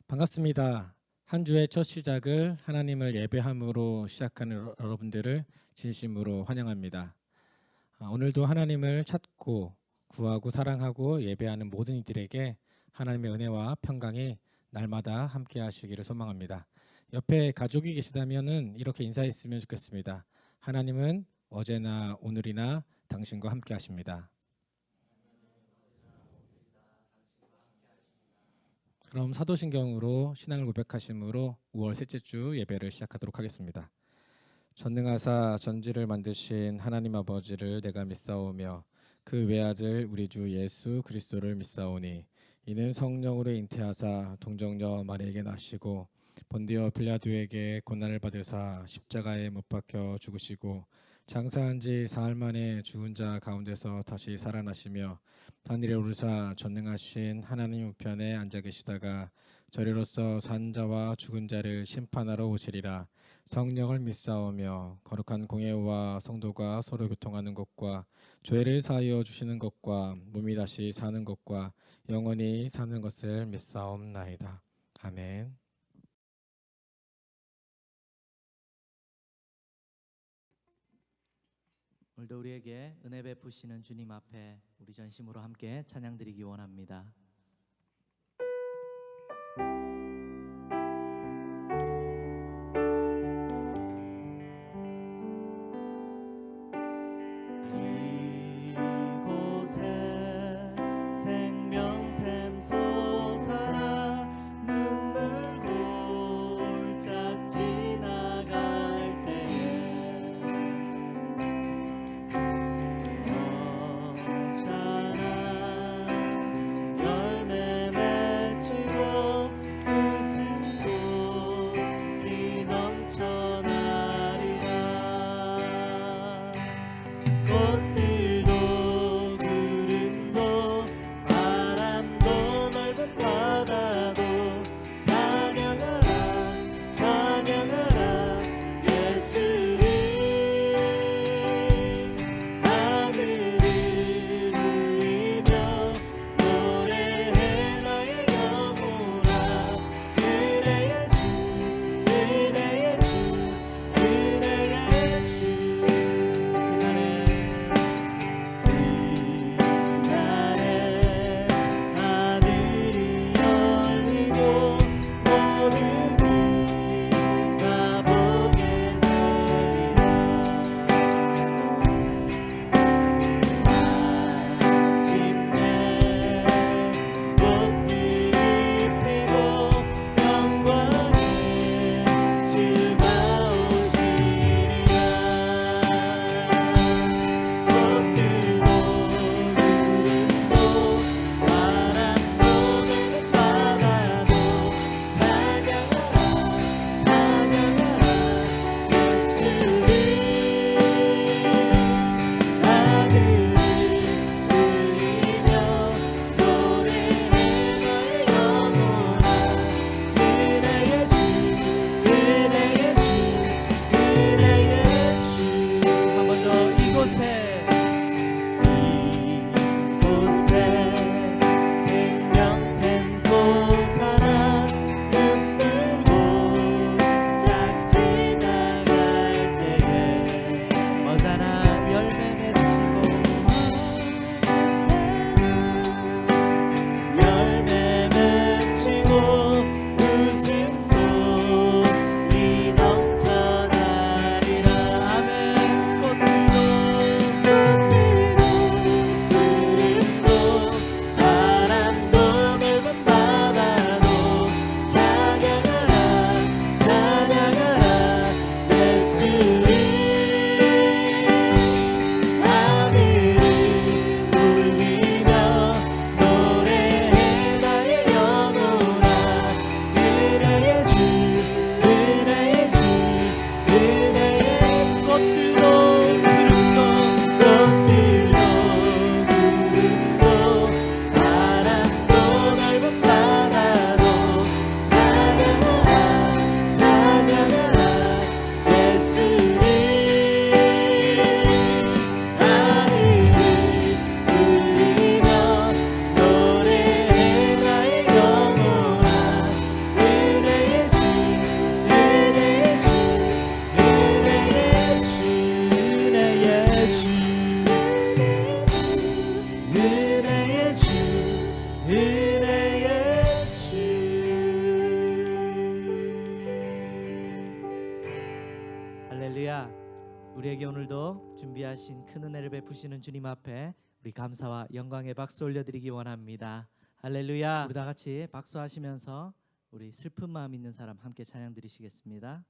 반갑습니다. 한 주의 첫 시작을 하나님을 예배함으로 시작하는 여러분들을 진심으로 환영합니다. 오늘도 하나님을 찾고 구하고 사랑하고 예배하는 모든 이들에게 하나님의 은혜와 평강이 날마다 함께 하시기를 소망합니다. 옆에 가족이 계시다면은 이렇게 인사했으면 좋겠습니다. 하나님은 어제나 오늘이나 당신과 함께 하십니다. 그럼 사도신경으로 신앙을 고백하심으로 5월 셋째 주 예배를 시작하도록 하겠습니다. 전능하사 전지를 만드신 하나님 아버지를 내가 믿사오며 그 외아들 우리 주 예수 그리스도를 믿사오니 이는 성령으로 잉태하사 동정녀 마리에게 나시고 본디오 빌라도에게 고난을 받으사 십자가에 못 박혀 죽으시고 장사한 지 사흘 만에 죽은 자 가운데서 다시 살아나시며 하늘에 오르사 전능하신 하나님 우편에 앉아 계시다가 저리로서 산 자와 죽은 자를 심판하러 오시리라. 성령을 믿사오며 거룩한 공예와 성도가 서로 교통하는 것과 죄를 사하여 주시는 것과 몸이 다시 사는 것과 영원히 사는 것을 믿사옵나이다. 아멘. 오늘도 우리에게 은혜 베푸시는 주님 앞에 우리 전심으로 함께 찬양드리기 원합니다. 이곳에 생명샘 솟아나 눈물 골짝 지나갈 때에 언짢아 할렐루야. 우리에게 오늘도 준비하신 큰 은혜를 베푸시는 주님 앞에 우리 감사와 영광의 박수 올려드리기 원합니다. 할렐루야. 우리 다 같이 박수하시면서 우리 슬픈 마음 있는 사람 함께 찬양 드리시겠습니다.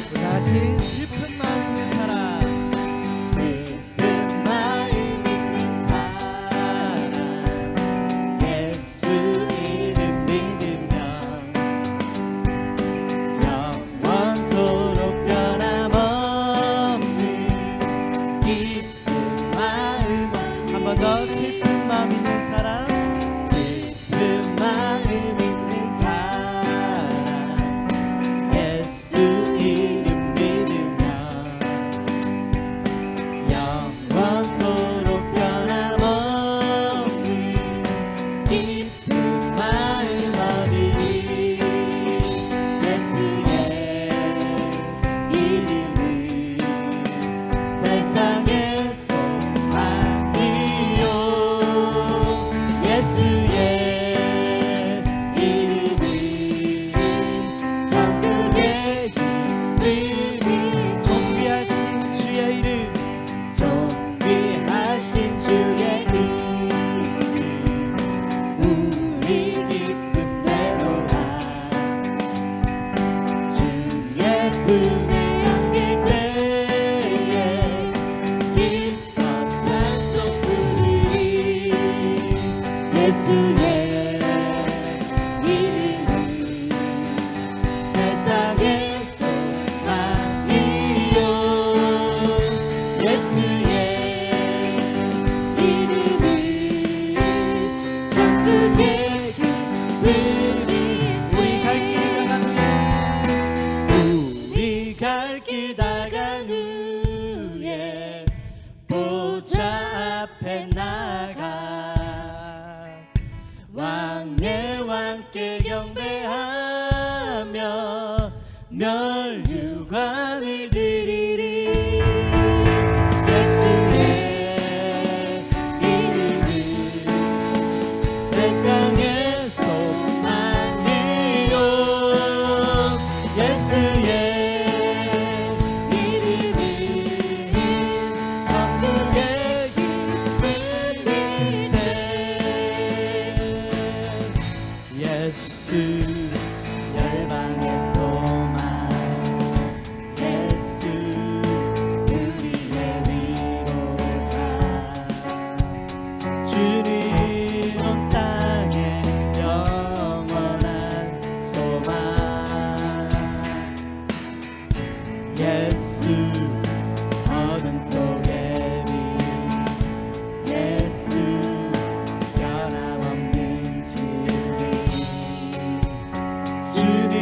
우리 다 같이 슬픈 마음 있는 사람, 슬픈 마음 있는 사람, 예수 이름 믿으며 영원토록 변함없는 기쁜 마음. 한 번 더 슬픈 마음 있는 사람, 슬픈 마음 있는 사람, 예수 이름 믿으며 영원토록 변함없는 기쁜 마음 얻으리. 예수의 이름은 세상의 소망이요, 예수의 이름은 천국의 기쁨이. 존귀하신 주의 이름, 존귀하신 주의 이름, 우리 기쁨대로라. 주의 품에 안길 때에 기뻐 찬송 부르리. 예수의 이름은 세상의 소망이요, 예수의 이름은 천국의 기쁨이. 우리 갈 길 다간 후에 보좌 앞에 나가 왕의 왕께 경배하며 멸류관을 드리리. 예수의 이름은 세상의 소망이요, 예수의 이름은 천국의 기쁨일세. 예수 열방의 소망, 예수 우리의 위로자. 주님 온 땅에 영원한 소망, 예수 어둠 속의 빛, 예수 변함없는 진리. 주님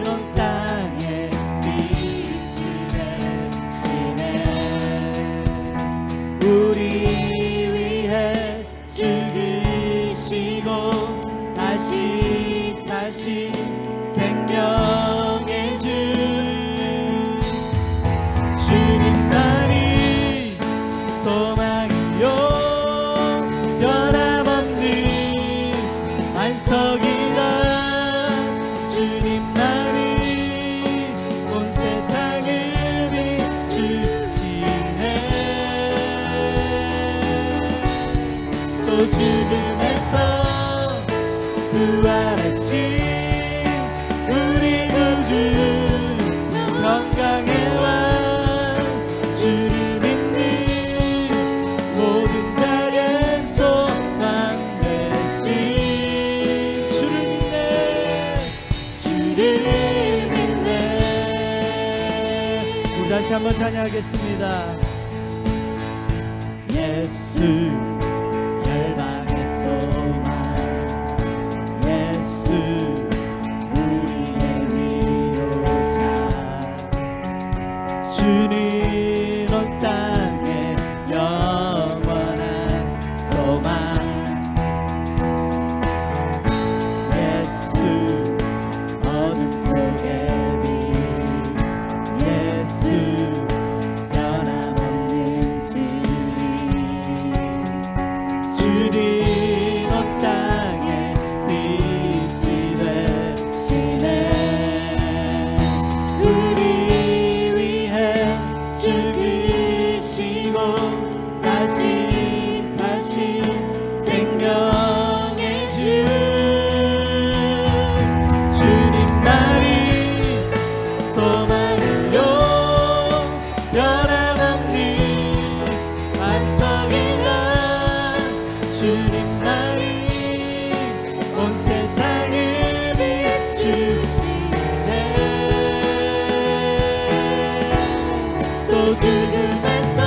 온 땅에 빛이 되시네. 우리 위해 죽으시고 다시 사신 생명의 주, 주님만이 소망이요, 변함없는 안석이라. 주님만이 온 세상을 비추시네. 또 죽음에서 부활하신 우리 구주, 건강의 왕, 주를 믿는 모든 자의 소망 되신. 주를 믿네, 주를 믿네. 우리 다시 한번 찬양하겠습니다. 예수 열방의 소망, 예수 우리의 위로자. 주님 온 땅에 영원한 소망, 예수 날이 온 세상을 비추시네. 또 죽음에서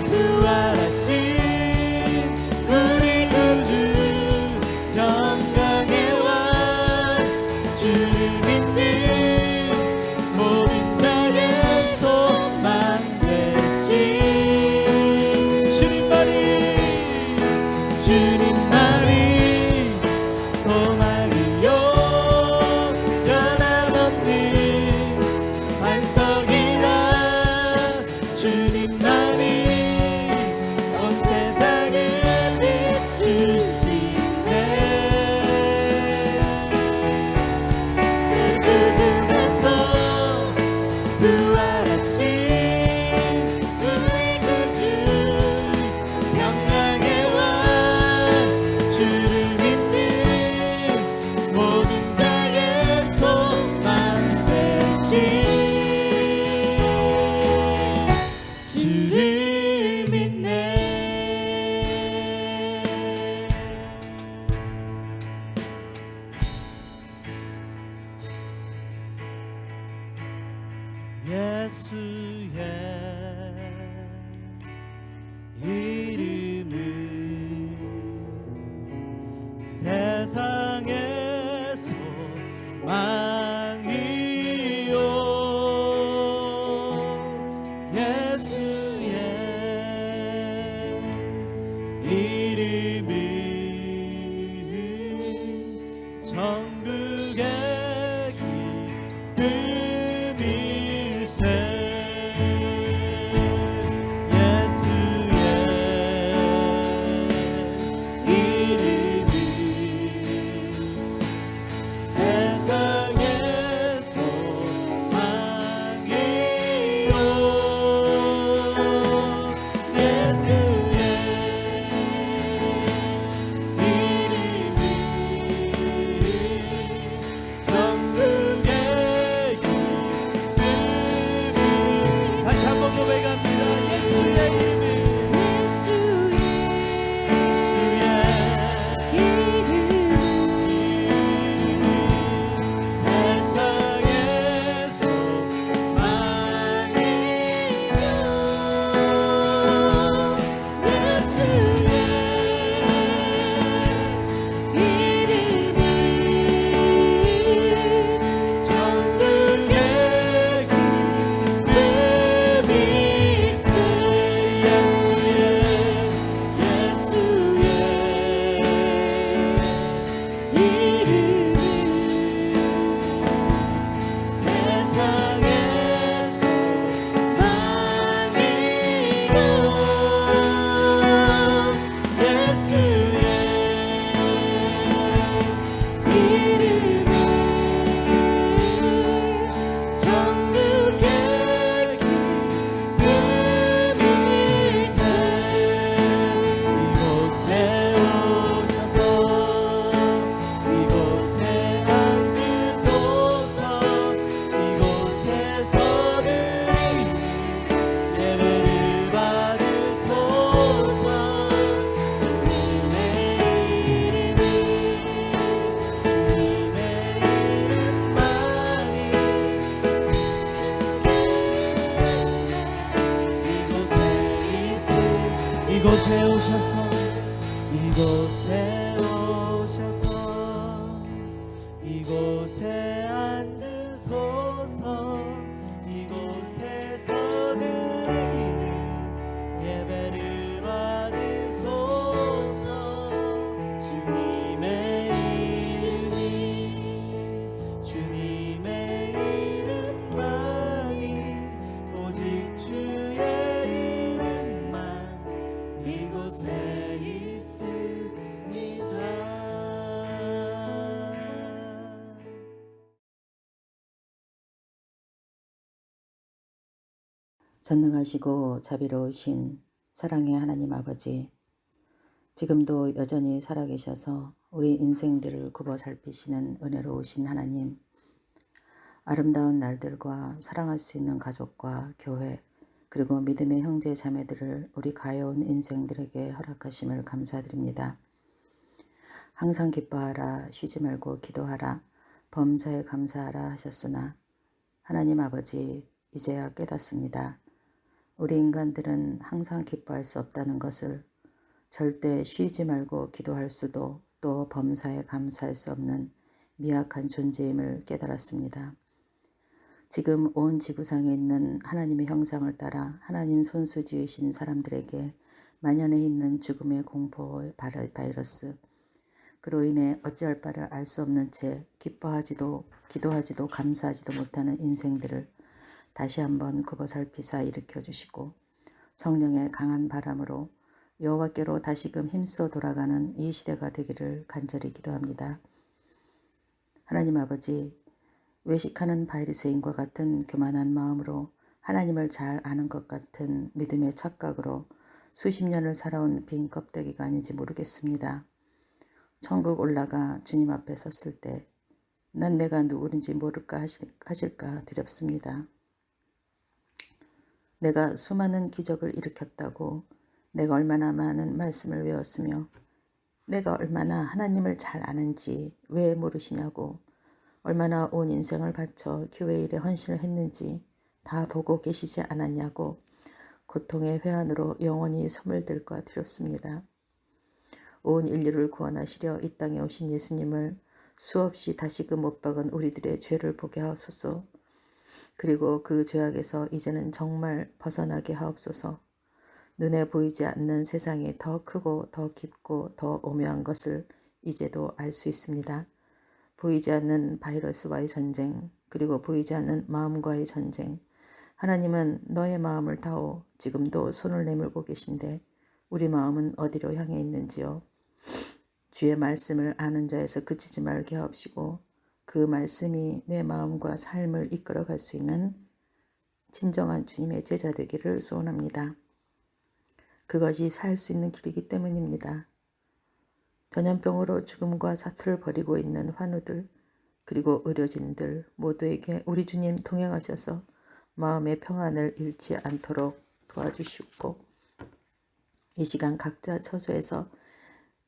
부활하신 우리 구주 영광의 왕 주를 믿는 모든 자의 소망 되신 주님만이 소망이요 변함없는 반석이라. 주님만이 온 세상을 비추시네. 죽음에서 부활하신 우리 구주 영광의 왕 주를 믿는 모든 자의 소망 되신 주를 믿네. 예수의 이름은 세상의 소망이요. 예수의 이름은 천국의 기쁨일세. 이곳에 오셔서 이곳에 오셔서 이곳에 앉으소서. 이곳에서 드리는 예배를 받으소서. 주님의 이름이 주님의 이름만이 오직 주의 이름만 이곳에 있습니다. 전능하시고 자비로우신 사랑의 하나님 아버지, 지금도 여전히 살아계셔서 우리 인생들을 굽어 살피시는 은혜로우신 하나님, 아름다운 날들과 사랑할 수 있는 가족과 교회, 그리고 믿음의 형제 자매들을 우리 가여운 인생들에게 허락하심을 감사드립니다. 항상 기뻐하라, 쉬지 말고 기도하라, 범사에 감사하라 하셨으나 하나님 아버지, 이제야 깨닫습니다. 우리 인간들은 항상 기뻐할 수 없다는 것을, 절대 쉬지 말고 기도할 수도 또 범사에 감사할 수 없는 미약한 존재임을 깨달았습니다. 지금 온 지구상에 있는 하나님의 형상을 따라 하나님 손수 지으신 사람들에게 만연해 있는 죽음의 공포 바이러스, 그로 인해 어찌할 바를 알 수 없는 채 기뻐하지도 기도하지도 감사하지도 못하는 인생들을 다시 한번 굽어 살피사 일으켜 주시고 성령의 강한 바람으로 여호와께로 다시금 힘써 돌아가는 이 시대가 되기를 간절히 기도합니다. 하나님 아버지, 외식하는 바리새인과 같은 교만한 마음으로 하나님을 잘 아는 것 같은 믿음의 착각으로 수십 년을 살아온 빈 껍데기가 아닌지 모르겠습니다. 천국 올라가 주님 앞에 섰을 때 난 내가 누구인지 모를까 하실까 두렵습니다. 내가 수많은 기적을 일으켰다고, 내가 얼마나 많은 말씀을 외웠으며 내가 얼마나 하나님을 잘 아는지 왜 모르시냐고, 얼마나 온 인생을 바쳐 교회 일에 헌신을 했는지 다 보고 계시지 않았냐고 고통의 회한으로 영원히 소멸될까 두렵습니다. 온 인류를 구원하시려 이 땅에 오신 예수님을 수없이 다시금 못 박은 우리들의 죄를 보게 하옵소서. 그리고 그 죄악에서 이제는 정말 벗어나게 하옵소서. 눈에 보이지 않는 세상이 더 크고 더 깊고 더 오묘한 것을 이제도 알 수 있습니다. 보이지 않는 바이러스와의 전쟁, 그리고 보이지 않는 마음과의 전쟁. 하나님은 너의 마음을 다오 지금도 손을 내밀고 계신데 우리 마음은 어디로 향해 있는지요. 주의 말씀을 아는 자에서 그치지 말게 하옵시고 그 말씀이 내 마음과 삶을 이끌어갈 수 있는 진정한 주님의 제자 되기를 소원합니다. 그것이 살 수 있는 길이기 때문입니다. 전염병으로 죽음과 사투를 벌이고 있는 환우들, 그리고 의료진들 모두에게 우리 주님 동행하셔서 마음의 평안을 잃지 않도록 도와주시고, 이 시간 각자 처소에서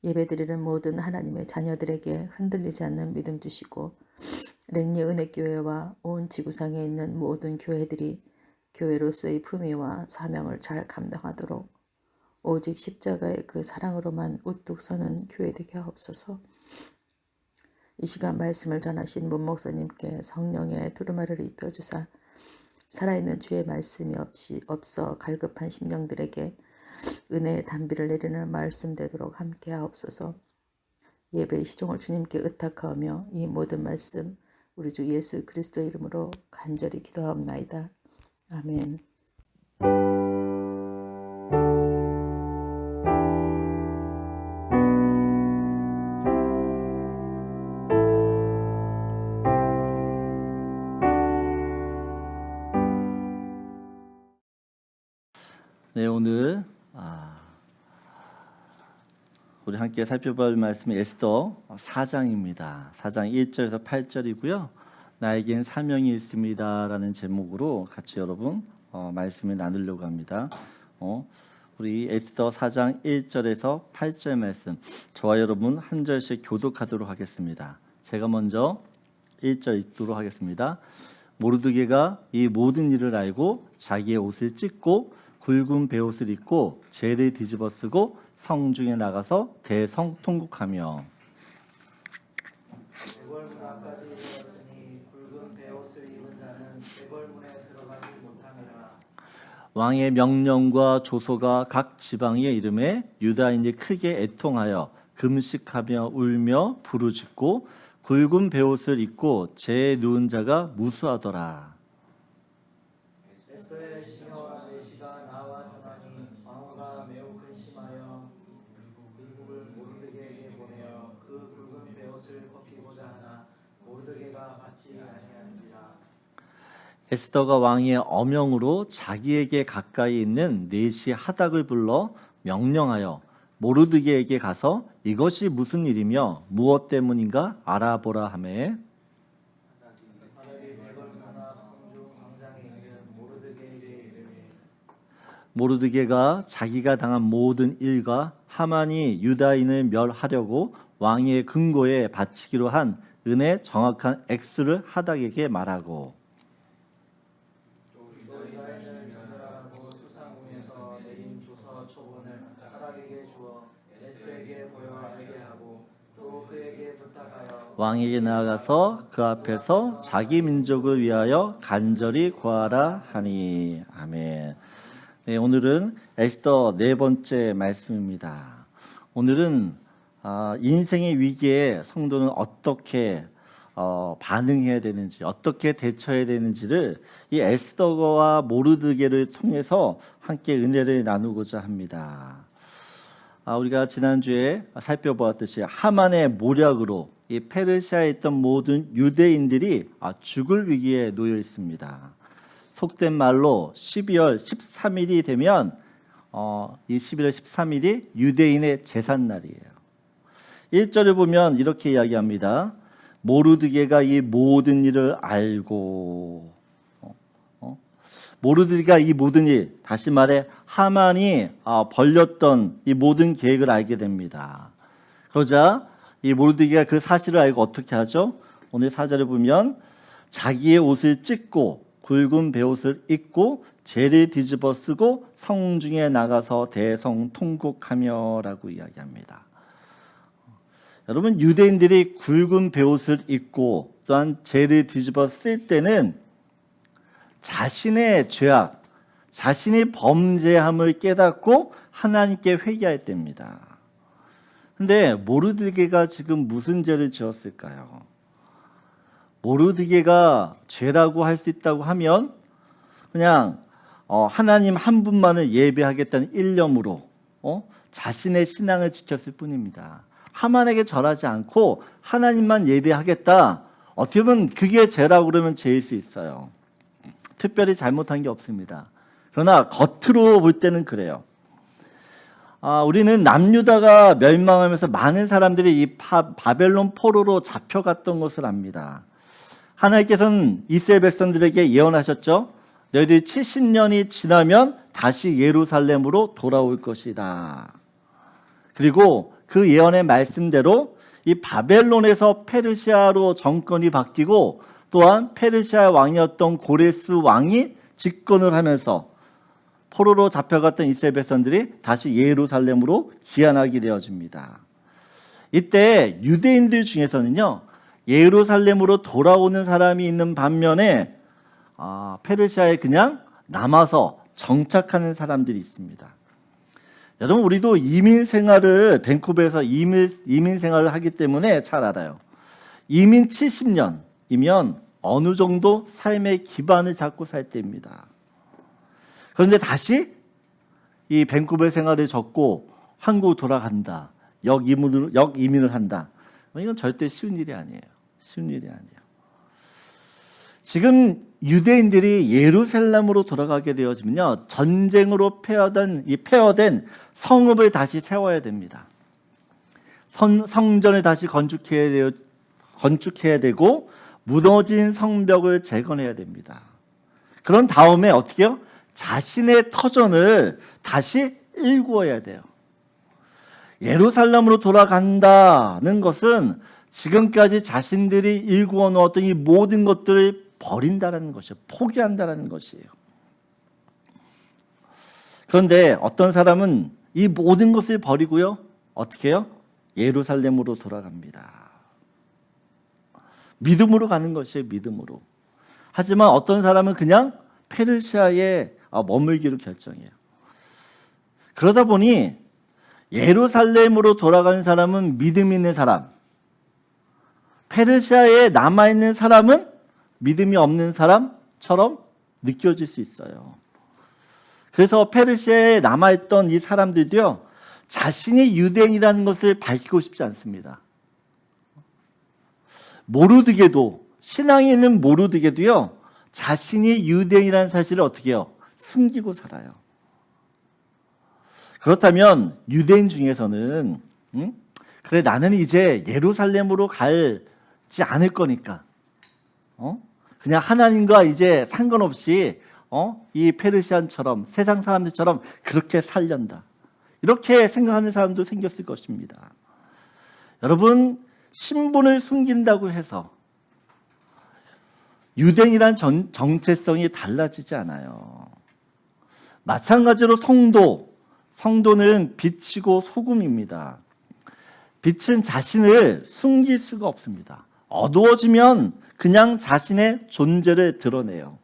예배드리는 모든 하나님의 자녀들에게 흔들리지 않는 믿음 주시고, 랭리 은혜교회와 온 지구상에 있는 모든 교회들이 교회로서의 품위와 사명을 잘 감당하도록 오직 십자가의 그 사랑으로만 우뚝 서는 교회 되게 하옵소서. 이 시간 말씀을 전하신 문 목사님께 성령의 두루마리를 입혀주사 살아있는 주의 말씀이 없어 갈급한 심령들에게 은혜의 단비를 내리는 말씀 되도록 함께 하옵소서. 예배의 시종을 주님께 의탁하며 이 모든 말씀 우리 주 예수 그리스도의 이름으로 간절히 기도하옵나이다. 아멘. 네, 오늘 우리 함께 살펴볼 말씀이 에스더 4장입니다. 4장 1절에서 8절이고요. 나에겐 사명이 있습니다라는 제목으로 같이 여러분 말씀을 나누려고 합니다. 우리 에스더 4장 1절에서 8절 말씀 저와 여러분 한 절씩 교독하도록 하겠습니다. 제가 먼저 1절 읽도록 하겠습니다. 모르드게가 이 모든 일을 알고 자기의 옷을 찢고 굵은 베옷을 입고 재를 뒤집어 쓰고 성중에 나가서 대성통곡하며 재벌문화까지 이르렀으니 굵은 베옷을 입은 자는 재벌문에 들어가지 못함이라. 왕의 명령과 조서가 각 지방에 이름에 유다인이 크게 애통하여 금식하며 울며 부르짖고 굵은 베옷을 입고 재에 누운 자가 무수하더라. 에스더의 시녀와 내시가 나와 전하니 왕후가 매우 근심하여 미국을 모르드게에게 보내어 그 굵은 베옷을 벗기고자 하나 모르드게가 받지 아니하는지라. 에스더가 왕의 어명으로 자기에게 가까이 있는 내시 하닥을 불러 명령하여 모르드게에게 가서 이것이 무슨 일이며 무엇 때문인가 알아보라 하매 하닥이 재벌문화 성중 광장에 있는 모르드게에게 이르니 모르드게가 자기가 당한 모든 일과 하만이 유다인을 멸하려고 왕의 금고에 바치기로 한 은의 정확한 액수를 하닥에게 말하고 왕에게 나아가서 그 앞에서 자기 민족을 위하여 간절히 구하라 하니. 아멘. 네, 오늘은 에스더 네 번째 말씀입니다. 오늘은 인생의 위기에 성도는 어떻게 반응해야 되는지, 어떻게 대처해야 되는지를 이 에스더와 모르드게를 통해서 함께 은혜를 나누고자 합니다. 우리가 지난주에 살펴보았듯이 하만의 모략으로 이 페르시아에 있던 모든 유대인들이 죽을 위기에 놓여 있습니다. 속된 말로 12월 13일이 되면 이 11월 13일이 유대인의 제삿날이에요. 1절을 보면 이렇게 이야기합니다. 모르드게가 이 모든 일을 알고 모르드게가 이 모든 일, 다시 말해 하만이 벌렸던 이 모든 계획을 알게 됩니다. 그러자 이 모르드게가 그 사실을 알고 어떻게 하죠? 오늘 4절을 보면 자기의 옷을 찢고 굵은 베옷을 입고 재를 뒤집어 쓰고 성중에 나가서 대성통곡하며 라고 이야기합니다. 여러분, 유대인들이 굵은 베옷을 입고 또한 재를 뒤집어 쓸 때는 자신의 죄악, 자신이 범죄함을 깨닫고 하나님께 회개할 때입니다. 근데 모르드게가 지금 무슨 죄를 지었을까요? 모르드게가 죄라고 할 수 있다고 하면 그냥 하나님 한 분만을 예배하겠다는 일념으로 자신의 신앙을 지켰을 뿐입니다. 하만에게 절하지 않고 하나님만 예배하겠다. 어떻게 보면 그게 죄라고 그러면 죄일 수 있어요. 특별히 잘못한 게 없습니다. 그러나 겉으로 볼 때는 그래요. 우리는 남유다가 멸망하면서 많은 사람들이 이 바벨론 포로로 잡혀갔던 것을 압니다. 하나님께서는 이스라엘 백성들에게 예언하셨죠. 너희들이 70년이 지나면 다시 예루살렘으로 돌아올 것이다. 그리고 그 예언의 말씀대로 이 바벨론에서 페르시아로 정권이 바뀌고 또한 페르시아 왕이었던 고레스 왕이 집권을 하면서 포로로 잡혀갔던 이스라엘 백성들이 다시 예루살렘으로 귀환하게 되어집니다. 이때 유대인들 중에서는요, 예루살렘으로 돌아오는 사람이 있는 반면에 페르시아에 그냥 남아서 정착하는 사람들이 있습니다. 여러분, 우리도 이민 생활을 밴쿠버에서 이민 생활을 하기 때문에 잘 알아요. 이민 70년이면 어느 정도 삶의 기반을 잡고 살 때입니다. 그런데 다시 이 밴쿠버 생활을 접고 한국 돌아간다. 역이민을 한다. 이건 절대 쉬운 일이 아니에요. 쉬운 일이 아니에요. 지금 유대인들이 예루살렘으로 돌아가게 되어지면요, 전쟁으로 폐허된 성읍을 다시 세워야 됩니다. 성전을 다시 건축해야 되고 무너진 성벽을 재건해야 됩니다. 그런 다음에 어떻게 해요? 자신의 터전을 다시 일구어야 돼요. 예루살렘으로 돌아간다는 것은 지금까지 자신들이 일구어 놓았던 이 모든 것들을 버린다는 것이에요. 포기한다는 것이에요. 그런데 어떤 사람은 이 모든 것을 버리고요, 어떻게 해요? 예루살렘으로 돌아갑니다. 믿음으로 가는 것이에요. 믿음으로. 하지만 어떤 사람은 그냥 페르시아에 머물기로 결정해요. 그러다 보니 예루살렘으로 돌아가는 사람은 믿음 있는 사람, 페르시아에 남아있는 사람은 믿음이 없는 사람처럼 느껴질 수 있어요. 그래서 페르시아에 남아있던 이 사람들도요, 자신이 유대인이라는 것을 밝히고 싶지 않습니다. 모르드게도, 신앙이 있는 모르드게도요, 자신이 유대인이라는 사실을 어떻게 해요? 숨기고 살아요. 그렇다면 유대인 중에서는 그래, 나는 이제 예루살렘으로 가지 않을 거니까 그냥 하나님과 이제 상관없이 이 페르시안처럼 세상 사람들처럼 그렇게 살련다. 이렇게 생각하는 사람도 생겼을 것입니다. 여러분, 신분을 숨긴다고 해서 유대인이란 정체성이 달라지지 않아요. 마찬가지로 성도는 빛이고 소금입니다. 빛은 자신을 숨길 수가 없습니다. 어두워지면 그냥 자신의 존재를 드러내요.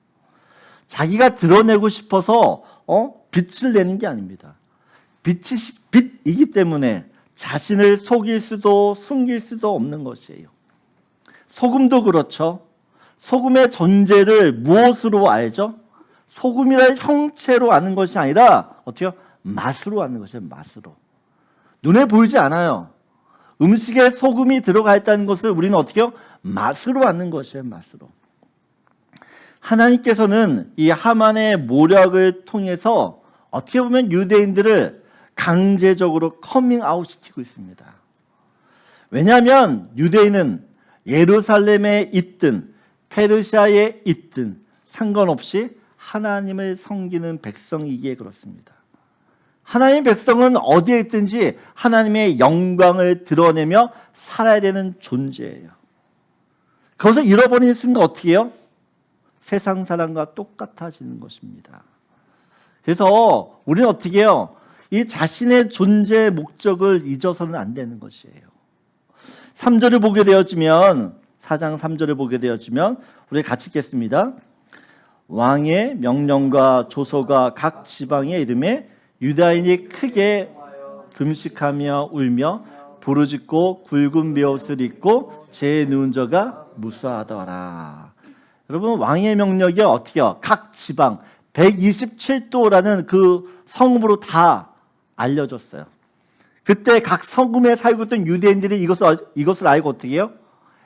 자기가 드러내고 싶어서 빛을 내는 게 아닙니다. 빛이기 때문에 자신을 속일 수도 숨길 수도 없는 것이에요. 소금도 그렇죠. 소금의 존재를 무엇으로 알죠? 소금이라는 형체로 아는 것이 아니라 어때요? 맛으로 아는 것이에요. 맛으로. 눈에 보이지 않아요. 음식에 소금이 들어가 있다는 것을 우리는 어떻게 해요? 맛으로 아는 것이에요. 맛으로. 하나님께서는 이 하만의 모략을 통해서 어떻게 보면 유대인들을 강제적으로 커밍아웃 시키고 있습니다. 왜냐하면 유대인은 예루살렘에 있든 페르시아에 있든 상관없이 하나님을 섬기는 백성이기에 그렇습니다. 하나님의 백성은 어디에 있든지 하나님의 영광을 드러내며 살아야 되는 존재예요. 그것을 잃어버리는 순간 어떻게 해요? 세상 사람과 똑같아지는 것입니다. 그래서 우리는 어떻게 해요? 이 자신의 존재의 목적을 잊어서는 안 되는 것이에요. 3절을 보게 되어지면 4장 3절을 보게 되어지면 우리 같이 읽겠습니다. 왕의 명령과 조서가 각 지방의 이름에 유다인이 크게 금식하며 울며 부르짖고 굵은 베옷을 입고 제 누운 자가 무수하더라. 여러분, 왕의 명령이 어떻게 해요? 각 지방 127도라는 그 성읍으로 다 알려졌어요. 그때 각 성읍에 살고 있던 유대인들이 이것을 알고 어떻게 해요?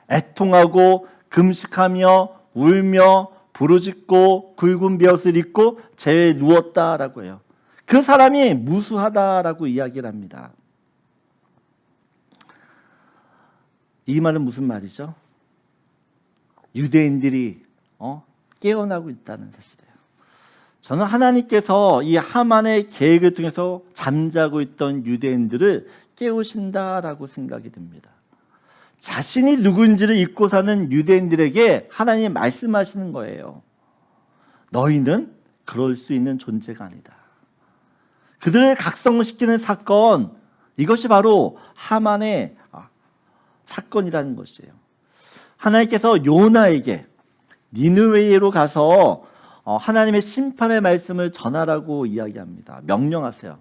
애통하고 금식하며 울며 부르짖고 굵은 베옷을 입고 재에 누웠다라고 해요. 그 사람이 무수하다라고 이야기를 합니다. 이 말은 무슨 말이죠? 유대인들이 깨어나고 있다는 뜻이래요. 저는 하나님께서 이 하만의 계획을 통해서 잠자고 있던 유대인들을 깨우신다라고 생각이 듭니다. 자신이 누군지를 잊고 사는 유대인들에게 하나님이 말씀하시는 거예요. 너희는 그럴 수 있는 존재가 아니다. 그들을 각성시키는 사건, 이것이 바로 하만의 사건이라는 것이에요. 하나님께서 요나에게 니느웨로 가서 하나님의 심판의 말씀을 전하라고 이야기합니다. 명령하세요.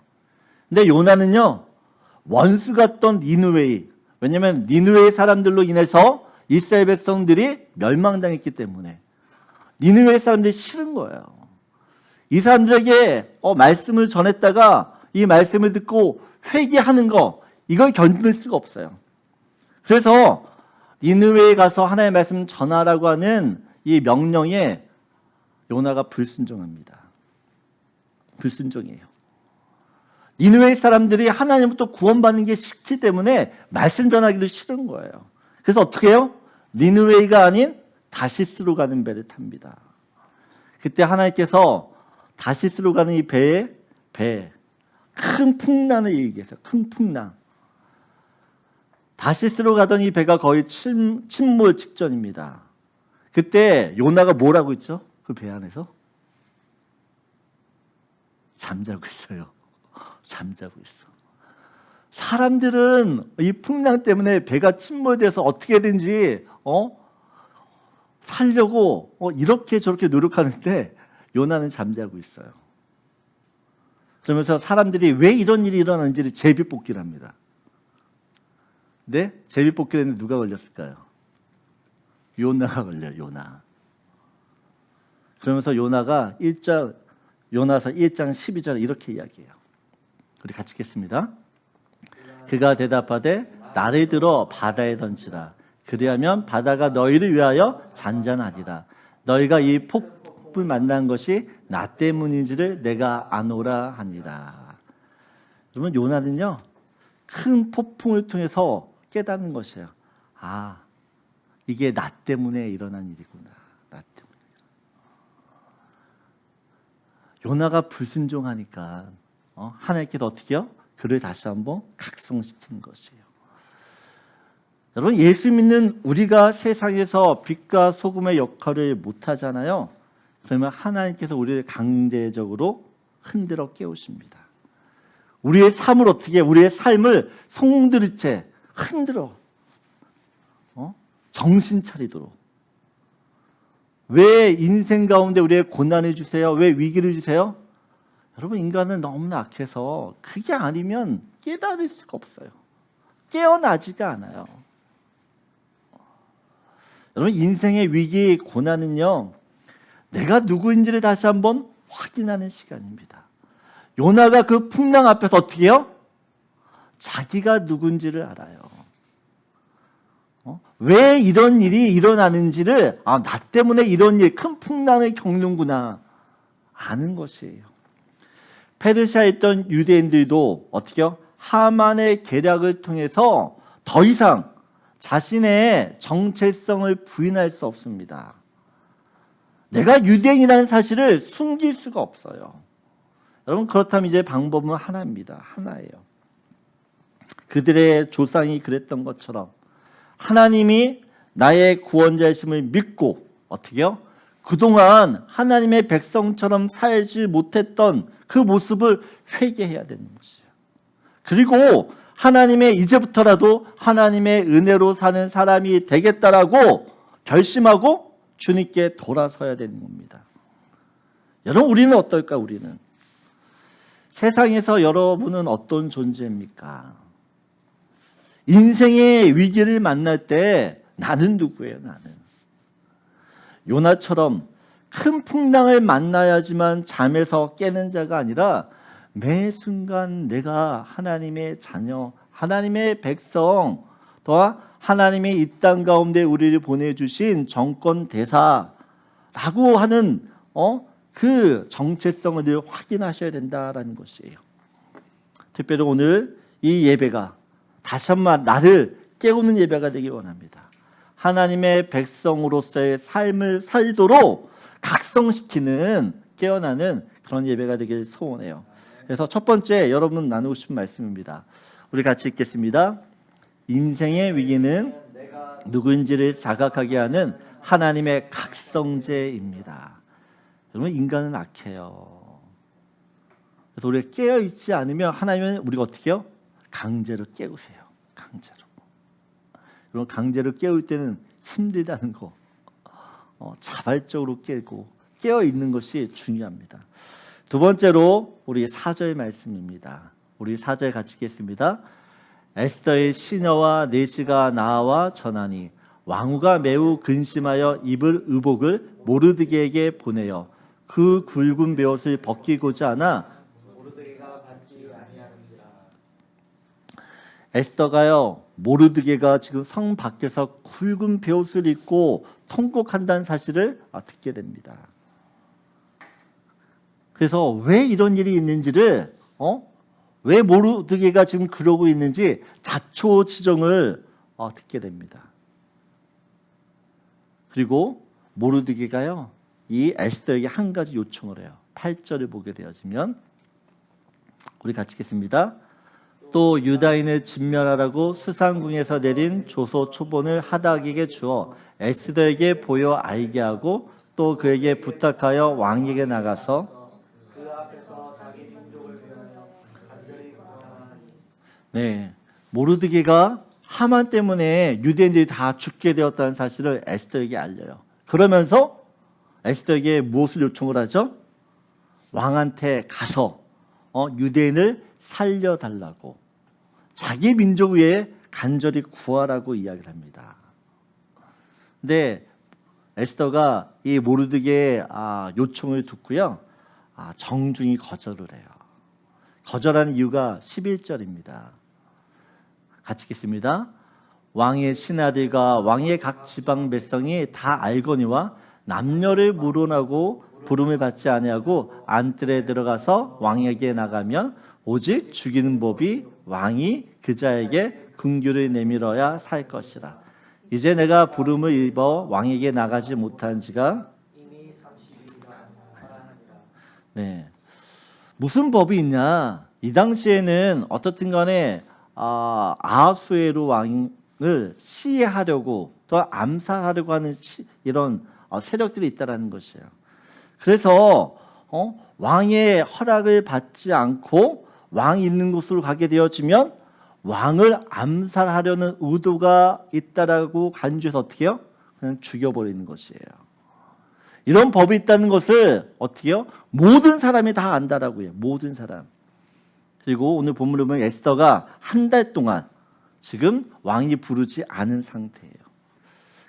근데 요나는요, 원수 같던 니느웨, 왜냐하면 니느웨 사람들로 인해서 이스라엘 백성들이 멸망당했기 때문에 니느웨 사람들이 싫은 거예요. 이 사람들에게 말씀을 전했다가 이 말씀을 듣고 회개하는 거, 이걸 견딜 수가 없어요. 그래서 니느웨에 가서 하나님의 말씀 전하라고 하는 이 명령에 요나가 불순종합니다. 불순종이에요. 니느웨 사람들이 하나님부터 구원받는 게 싫기 때문에 말씀 전하기도 싫은 거예요. 그래서 어떻게 해요? 니느웨가 아닌 다시스로 가는 배를 탑니다. 그때 하나님께서 다시스로 가는 이 배에 큰 풍랑을 얘기해서 큰 풍랑. 다시스로 가던 이 배가 거의 침몰 직전입니다. 그때 요나가 뭘 하고 있죠? 그 배 안에서 잠자고 있어요. 잠자고 있어. 사람들은 이 풍랑 때문에 배가 침몰돼서 어떻게든지 살려고 이렇게 저렇게 노력하는데 요나는 잠자고 있어요. 그러면서 사람들이 왜 이런 일이 일어나는지를 제비뽑기를 합니다. 네? 제비뽑기를 했는데 누가 걸렸을까요? 요나가 걸려요. 요나. 그러면서 요나서 1장 12절에 이렇게 이야기해요. 우리 같이 읽겠습니다. 그가 대답하되 나를 들어 바다에 던지라. 그리하면 바다가 너희를 위하여 잔잔하리라. 너희가 이 폭풍을 만난 것이 나 때문인지를 내가 아노라 하니라. 여러분, 요나는요, 큰 폭풍을 통해서 깨닫는 것이에요. 아, 이게 나 때문에 일어난 일이구나. 나 때문에. 요나가 불순종하니까 하나님께서 어떻게 해요? 그를 다시 한번 각성시킨 것이에요. 여러분, 예수 믿는 우리가 세상에서 빛과 소금의 역할을 못하잖아요. 그러면 하나님께서 우리를 강제적으로 흔들어 깨우십니다. 우리의 삶을 어떻게, 우리의 삶을 송두리째 흔들어 정신 차리도록. 왜 인생 가운데 우리의 고난을 주세요? 왜 위기를 주세요? 여러분, 인간은 너무나 악해서 그게 아니면 깨달을 수가 없어요. 깨어나지가 않아요. 여러분, 인생의 위기, 고난은요, 내가 누구인지를 다시 한번 확인하는 시간입니다. 요나가 그 풍랑 앞에서 어떻게 해요? 자기가 누군지를 알아요. 왜 이런 일이 일어나는지를, 나 때문에 이런 일, 큰 풍랑을 겪는구나 아는 것이에요. 페르시아에 있던 유대인들도 어떻게 해요? 하만의 계략을 통해서 더 이상 자신의 정체성을 부인할 수 없습니다. 내가 유대인이라는 사실을 숨길 수가 없어요. 여러분, 그렇다면 이제 방법은 하나입니다. 하나예요. 그들의 조상이 그랬던 것처럼 하나님이 나의 구원자이심을 믿고 어떻게 해요? 그동안 하나님의 백성처럼 살지 못했던 그 모습을 회개해야 되는 것이에요. 그리고 하나님의 이제부터라도 하나님의 은혜로 사는 사람이 되겠다라고 결심하고 주님께 돌아서야 되는 겁니다. 여러분, 우리는 어떨까? 우리는 세상에서 여러분은 어떤 존재입니까? 인생의 위기를 만날 때 나는 누구예요? 나는 요나처럼 큰 풍랑을 만나야지만 잠에서 깨는 자가 아니라 매 순간 내가 하나님의 자녀, 하나님의 백성, 또한 하나님의 이 땅 가운데 우리를 보내주신 정권 대사라고 하는 그 정체성을 늘 확인하셔야 된다라는 것이에요. 특별히 오늘 이 예배가 다시 한번 나를 깨우는 예배가 되기 원합니다. 하나님의 백성으로서의 삶을 살도록 각성시키는, 깨어나는 그런 예배가 되길 소원해요. 그래서 첫 번째 여러분 나누고 싶은 말씀입니다. 우리 같이 읽겠습니다. 인생의 위기는 누구인지를 자각하게 하는 하나님의 각성제입니다. 여러분, 인간은 악해요. 그래서 우리가 깨어있지 않으면 하나님은 우리가 어떻게 해요? 강제로 깨우세요. 강제로. 여러분, 강제로 깨울 때는 힘들다는 거 자발적으로 깨고 깨어있는 것이 중요합니다. 두 번째로 우리 4절 말씀입니다. 우리 4절 같이 읽겠습니다. 에스더의 시녀와 내시가 나와 전하니 왕후가 매우 근심하여 입을 의복을 모르드게에게 보내어 그 굵은 베옷을 벗기고자 하나 모르드게가 받지 아니하는지라. 에스더가요, 모르드게가 지금 성 밖에서 굵은 베옷을 입고 통곡한다는 사실을 듣게 됩니다. 그래서 왜 이런 일이 있는지를 왜 모르드게가 지금 그러고 있는지 자초지종을 듣게 됩니다. 그리고 모르드게가요, 이 에스더에게 한 가지 요청을 해요. 8절을 보게 되어지면 우리 같이 읽겠습니다. 또 유다인을 진멸하라고 수상궁에서 내린 조서 초본을 하닥에게 주어 에스더에게 보여 알게 하고 또 그에게 부탁하여 왕에게 나가서 그 앞에서 자기 민족을 위하여 간절히 구하나니. 네, 모르드게가 하만 때문에 유대인들이 다 죽게 되었다는 사실을 에스더에게 알려요. 그러면서 에스더에게 무엇을 요청을 하죠? 왕한테 가서 유대인을 살려달라고, 자기 민족 위에 간절히 구하라고 이야기를 합니다. 근데 에스더가 이 모르드게의 요청을 듣고요, 정중히 거절을 해요. 거절하는 이유가 11절입니다. 같이 읽겠습니다. 왕의 신하들과 왕의 각 지방 백성이 다 알거니와 남녀를 물어나고 부름을 받지 아니하고 안뜰에 들어가서 왕에게 나가면 오직 죽이는 법이 왕이 그자에게 긍휼을 내밀어야 살 것이라. 이제 내가 부름을 입어 왕에게 나가지 못한 지가 이미 30일이라 하나니라. 네, 무슨 법이 있냐? 이 당시에는 어떻든 간에 아하수에로 왕을 시해하려고 또 암살하려고 하는 이런 세력들이 있다라는 것이에요. 그래서 왕의 허락을 받지 않고 왕이 있는 곳으로 가게 되어지면 왕을 암살하려는 의도가 있다라고 간주해서 어떻게 해요? 그냥 죽여버리는 것이에요. 이런 법이 있다는 것을 어떻게 해요? 모든 사람이 다 안다라고 해요. 모든 사람. 그리고 오늘 본문을 보면 에스더가 한 달 동안 지금 왕이 부르지 않은 상태예요.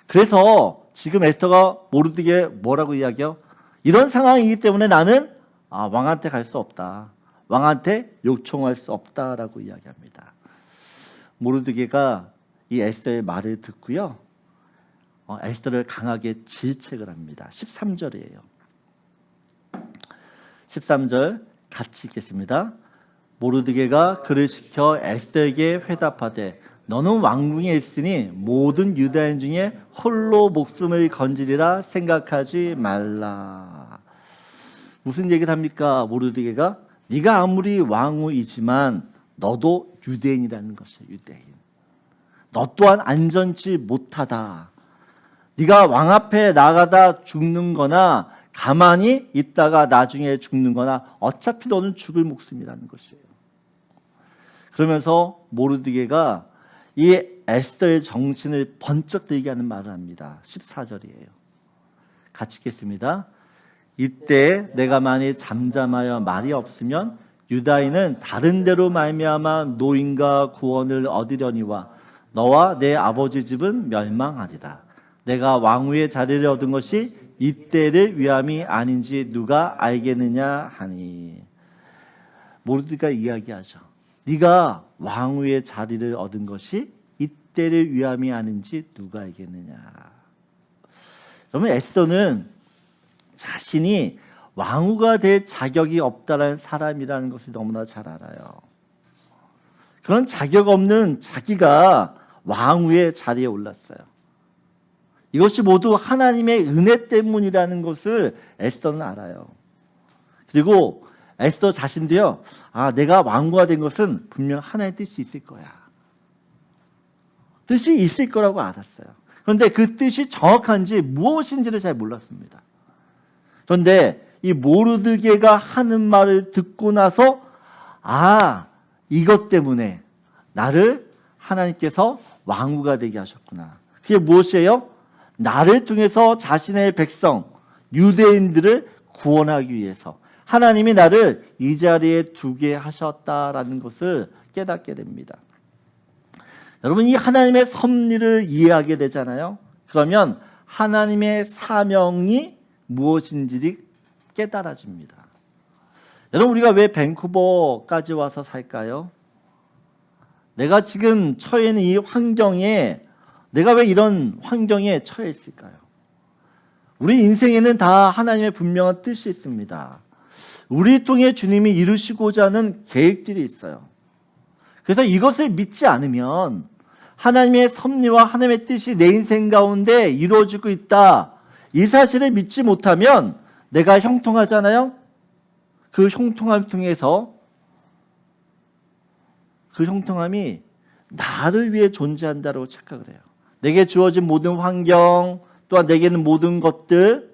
그래서 지금 에스더가 모르드게 뭐라고 이야기해요? 이런 상황이기 때문에 나는 왕한테 갈 수 없다. 왕한테 요청할 수 없다라고 이야기합니다. 모르드게가 이 에스더의 말을 듣고요. 에스더를 강하게 질책을 합니다. 13절이에요. 13절 같이 읽겠습니다. 모르드게가 그를 시켜 에스더에게 회답하되 너는 왕궁에 있으니 모든 유다인 중에 홀로 목숨을 건지리라 생각하지 말라. 무슨 얘기를 합니까? 모르드게가 네가 아무리 왕후이지만 너도 유대인이라는 것이야. 유대인. 너 또한 안전치 못하다. 네가 왕 앞에 나가다 죽는 거나 가만히 있다가 나중에 죽는 거나 어차피 너는 죽을 목숨이라는 것이에요. 그러면서 모르드게가 이 에스더의 정신을 번쩍 들게 하는 말을 합니다. 14절이에요. 같이 읽겠습니다. 이때 내가 만일 잠잠하여 말이 없으면 유다인은 다른 데로 말미암아 노임과 구원을 얻으려니와 너와 내 아버지 집은 멸망하리라. 내가 왕후의 자리를 얻은 것이 이때를 위함이 아닌지 누가 알겠느냐 하니. 모르드게가 이야기하죠. 네가 왕후의 자리를 얻은 것이 이때를 위함이 아닌지 누가 알겠느냐. 그러면 에스더는 자신이 왕후가 될 자격이 없다라는 사람이라는 것을 너무나 잘 알아요. 그런 자격 없는 자기가 왕후의 자리에 올랐어요. 이것이 모두 하나님의 은혜 때문이라는 것을 에스더는 알아요. 그리고 에스더 자신도요. 내가 왕후가 된 것은 분명 하나의 뜻이 있을 거야. 뜻이 있을 거라고 알았어요. 그런데 그 뜻이 정확한지 무엇인지를 잘 몰랐습니다. 그런데 이 모르드게가 하는 말을 듣고 나서 이것 때문에 나를 하나님께서 왕후가 되게 하셨구나. 그게 무엇이에요? 나를 통해서 자신의 백성 유대인들을 구원하기 위해서 하나님이 나를 이 자리에 두게 하셨다라는 것을 깨닫게 됩니다. 여러분, 이 하나님의 섭리를 이해하게 되잖아요. 그러면 하나님의 사명이 무엇인지 깨달아집니다. 여러분, 우리가 왜 밴쿠버까지 와서 살까요? 내가 지금 처해 있는 이 환경에 내가 왜 이런 환경에 처해 있을까요? 우리 인생에는 다 하나님의 분명한 뜻이 있습니다. 우리 통해 주님이 이루시고자 하는 계획들이 있어요. 그래서 이것을 믿지 않으면 하나님의 섭리와 하나님의 뜻이 내 인생 가운데 이루어지고 있다. 이 사실을 믿지 못하면 내가 형통하잖아요. 그 형통함을 통해서 그 형통함이 나를 위해 존재한다고 착각을 해요. 내게 주어진 모든 환경 또한 내게는 모든 것들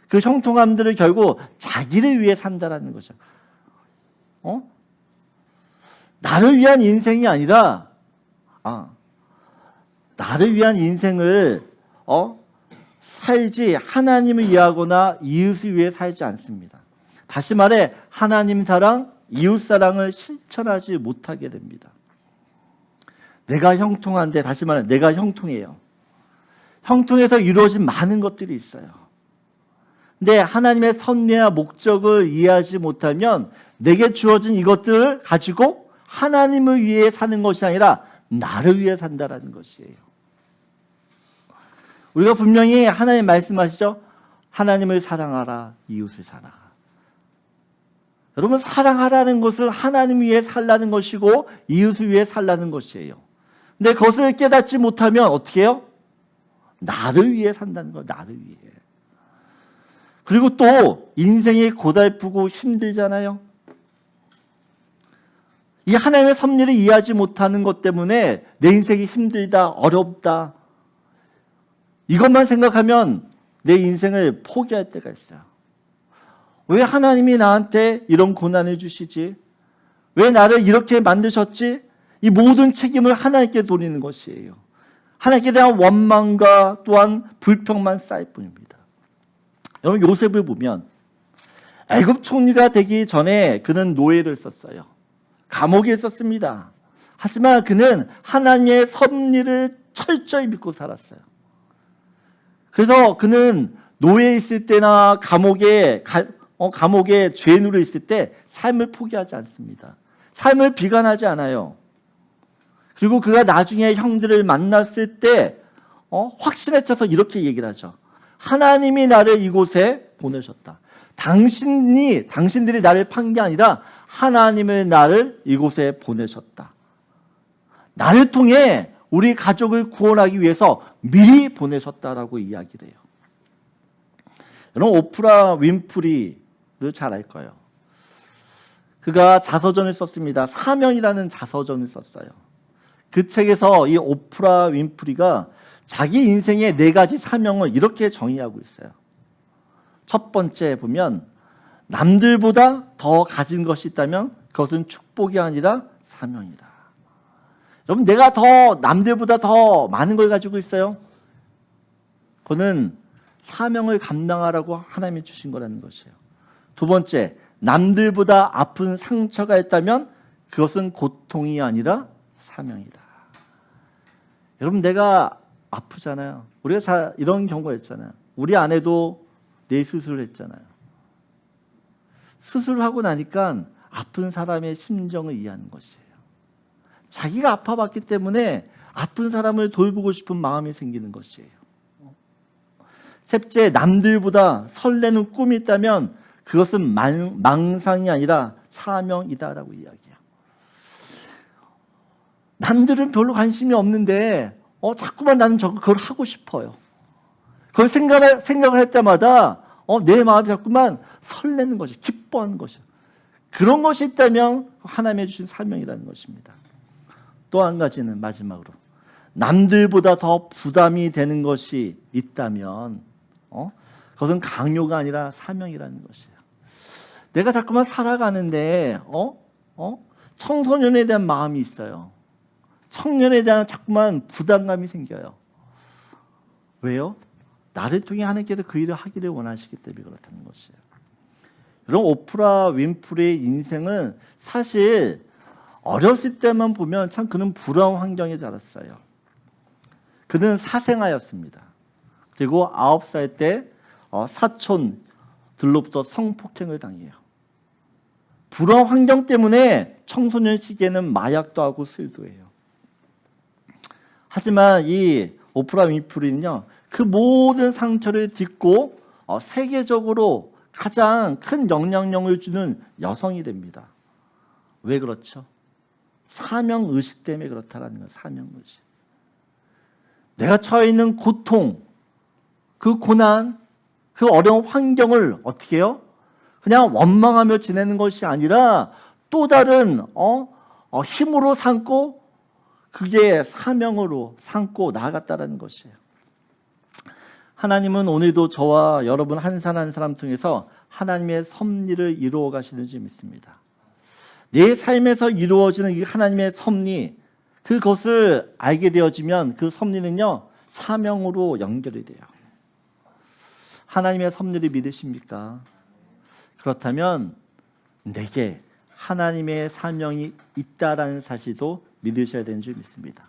그 형통함들을 결국 자기를 위해 산다라는 거죠. 나를 위한 인생이 아니라 나를 위한 인생을 살지 하나님을 위하거나 이웃을 위해 살지 않습니다. 다시 말해 하나님 사랑, 이웃 사랑을 실천하지 못하게 됩니다. 내가 형통한데 다시 말해 내가 형통해요. 형통해서 이루어진 많은 것들이 있어요. 근데 하나님의 섭리와 목적을 이해하지 못하면 내게 주어진 이것들을 가지고 하나님을 위해 사는 것이 아니라 나를 위해 산다라는 것이에요. 우리가 분명히 하나님 말씀하시죠. 하나님을 사랑하라, 이웃을 사랑하라. 여러분, 사랑하라는 것은 하나님 위해 살라는 것이고 이웃을 위해 살라는 것이에요. 근데 그것을 깨닫지 못하면 어떻게 해요? 나를 위해 산다는 거예요. 나를 위해. 그리고 또 인생이 고달프고 힘들잖아요. 이 하나님의 섭리를 이해하지 못하는 것 때문에 내 인생이 힘들다, 어렵다, 이것만 생각하면 내 인생을 포기할 때가 있어요. 왜 하나님이 나한테 이런 고난을 주시지? 왜 나를 이렇게 만드셨지? 이 모든 책임을 하나님께 돌리는 것이에요. 하나님께 대한 원망과 또한 불평만 쌓일 뿐입니다. 여러분, 요셉을 보면 애굽 총리가 되기 전에 그는 노예를 썼어요. 감옥에 있었습니다. 하지만 그는 하나님의 섭리를 철저히 믿고 살았어요. 그래서 그는 노예에 있을 때나 감옥에 죄인으로 있을 때 삶을 포기하지 않습니다. 삶을 비관하지 않아요. 그리고 그가 나중에 형들을 만났을 때 확신에 차서 이렇게 얘기를 하죠. 하나님이 나를 이곳에 보내셨다. 당신들이 나를 판 게 아니라 하나님을 나를 이곳에 보내셨다. 나를 통해 우리 가족을 구원하기 위해서 미리 보내셨다라고 이야기를 해요. 여러분, 오프라 윈프리를 잘 알 거예요. 그가 자서전을 썼습니다. 사명이라는 자서전을 썼어요. 그 책에서 이 오프라 윈프리가 자기 인생의 4가지 사명을 이렇게 정의하고 있어요. 첫 번째 보면 남들보다 더 가진 것이 있다면 그것은 축복이 아니라 사명이다. 여러분, 내가 더 남들보다 더 많은 걸 가지고 있어요. 그거는 사명을 감당하라고 하나님이 주신 거라는 것이에요. 두 번째, 남들보다 아픈 상처가 있다면 그것은 고통이 아니라 사명이다. 여러분, 내가 아프잖아요. 우리가 잘 이런 경우가 있잖아요. 우리 아내도 뇌 수술을 했잖아요. 수술하고 나니까 아픈 사람의 심정을 이해하는 것이에요. 자기가 아파봤기 때문에 아픈 사람을 돌보고 싶은 마음이 생기는 것이에요. 셋째, 남들보다 설레는 꿈이 있다면 그것은 망상이 아니라 사명이다라고 이야기해요. 남들은 별로 관심이 없는데 자꾸만 나는 그걸 하고 싶어요. 그걸 생각을 할 때마다 내 마음이 자꾸만 설레는 것이, 기뻐하는 것이, 그런 것이 있다면 하나님이 주신 사명이라는 것입니다. 또 한 가지는 마지막으로, 남들보다 더 부담이 되는 것이 있다면 그것은 강요가 아니라 사명이라는 것이에요. 내가 자꾸만 살아가는데 청소년에 대한 마음이 있어요. 청년에 대한 자꾸만 부담감이 생겨요. 왜요? 나를 통해 하나님께서 그 일을 하기를 원하시기 때문에 그렇다는 것이에요. 여러분, 오프라 윈프리의 인생은 사실 어렸을 때만 보면 참 그는 부러운 환경에 자랐어요. 그는 사생아였습니다. 그리고 9살 때 사촌들로부터 성폭행을 당해요. 부러운 환경 때문에 청소년 시기에는 마약도 하고 술도 해요. 하지만 이 오프라 윈프리는요, 그 모든 상처를 딛고 세계적으로 가장 큰 영향력을 주는 여성이 됩니다. 왜 그렇죠? 사명의식 때문에 그렇다라는 거예요. 사명의식. 내가 처해 있는 고통, 그 고난, 그 어려운 환경을 어떻게 해요? 그냥 원망하며 지내는 것이 아니라 또 다른 힘으로 삼고 그게 사명으로 삼고 나아갔다라는 것이에요. 하나님은 오늘도 저와 여러분 한 사람 한 사람 통해서 하나님의 섭리를 이루어 가시는 줄 믿습니다. 내 삶에서 이루어지는 이 하나님의 섭리, 그것을 알게 되어지면 그 섭리는요, 사명으로 연결이 돼요. 하나님의 섭리를 믿으십니까? 그렇다면 내게 하나님의 사명이 있다라는 사실도 믿으셔야 되는 줄 믿습니다.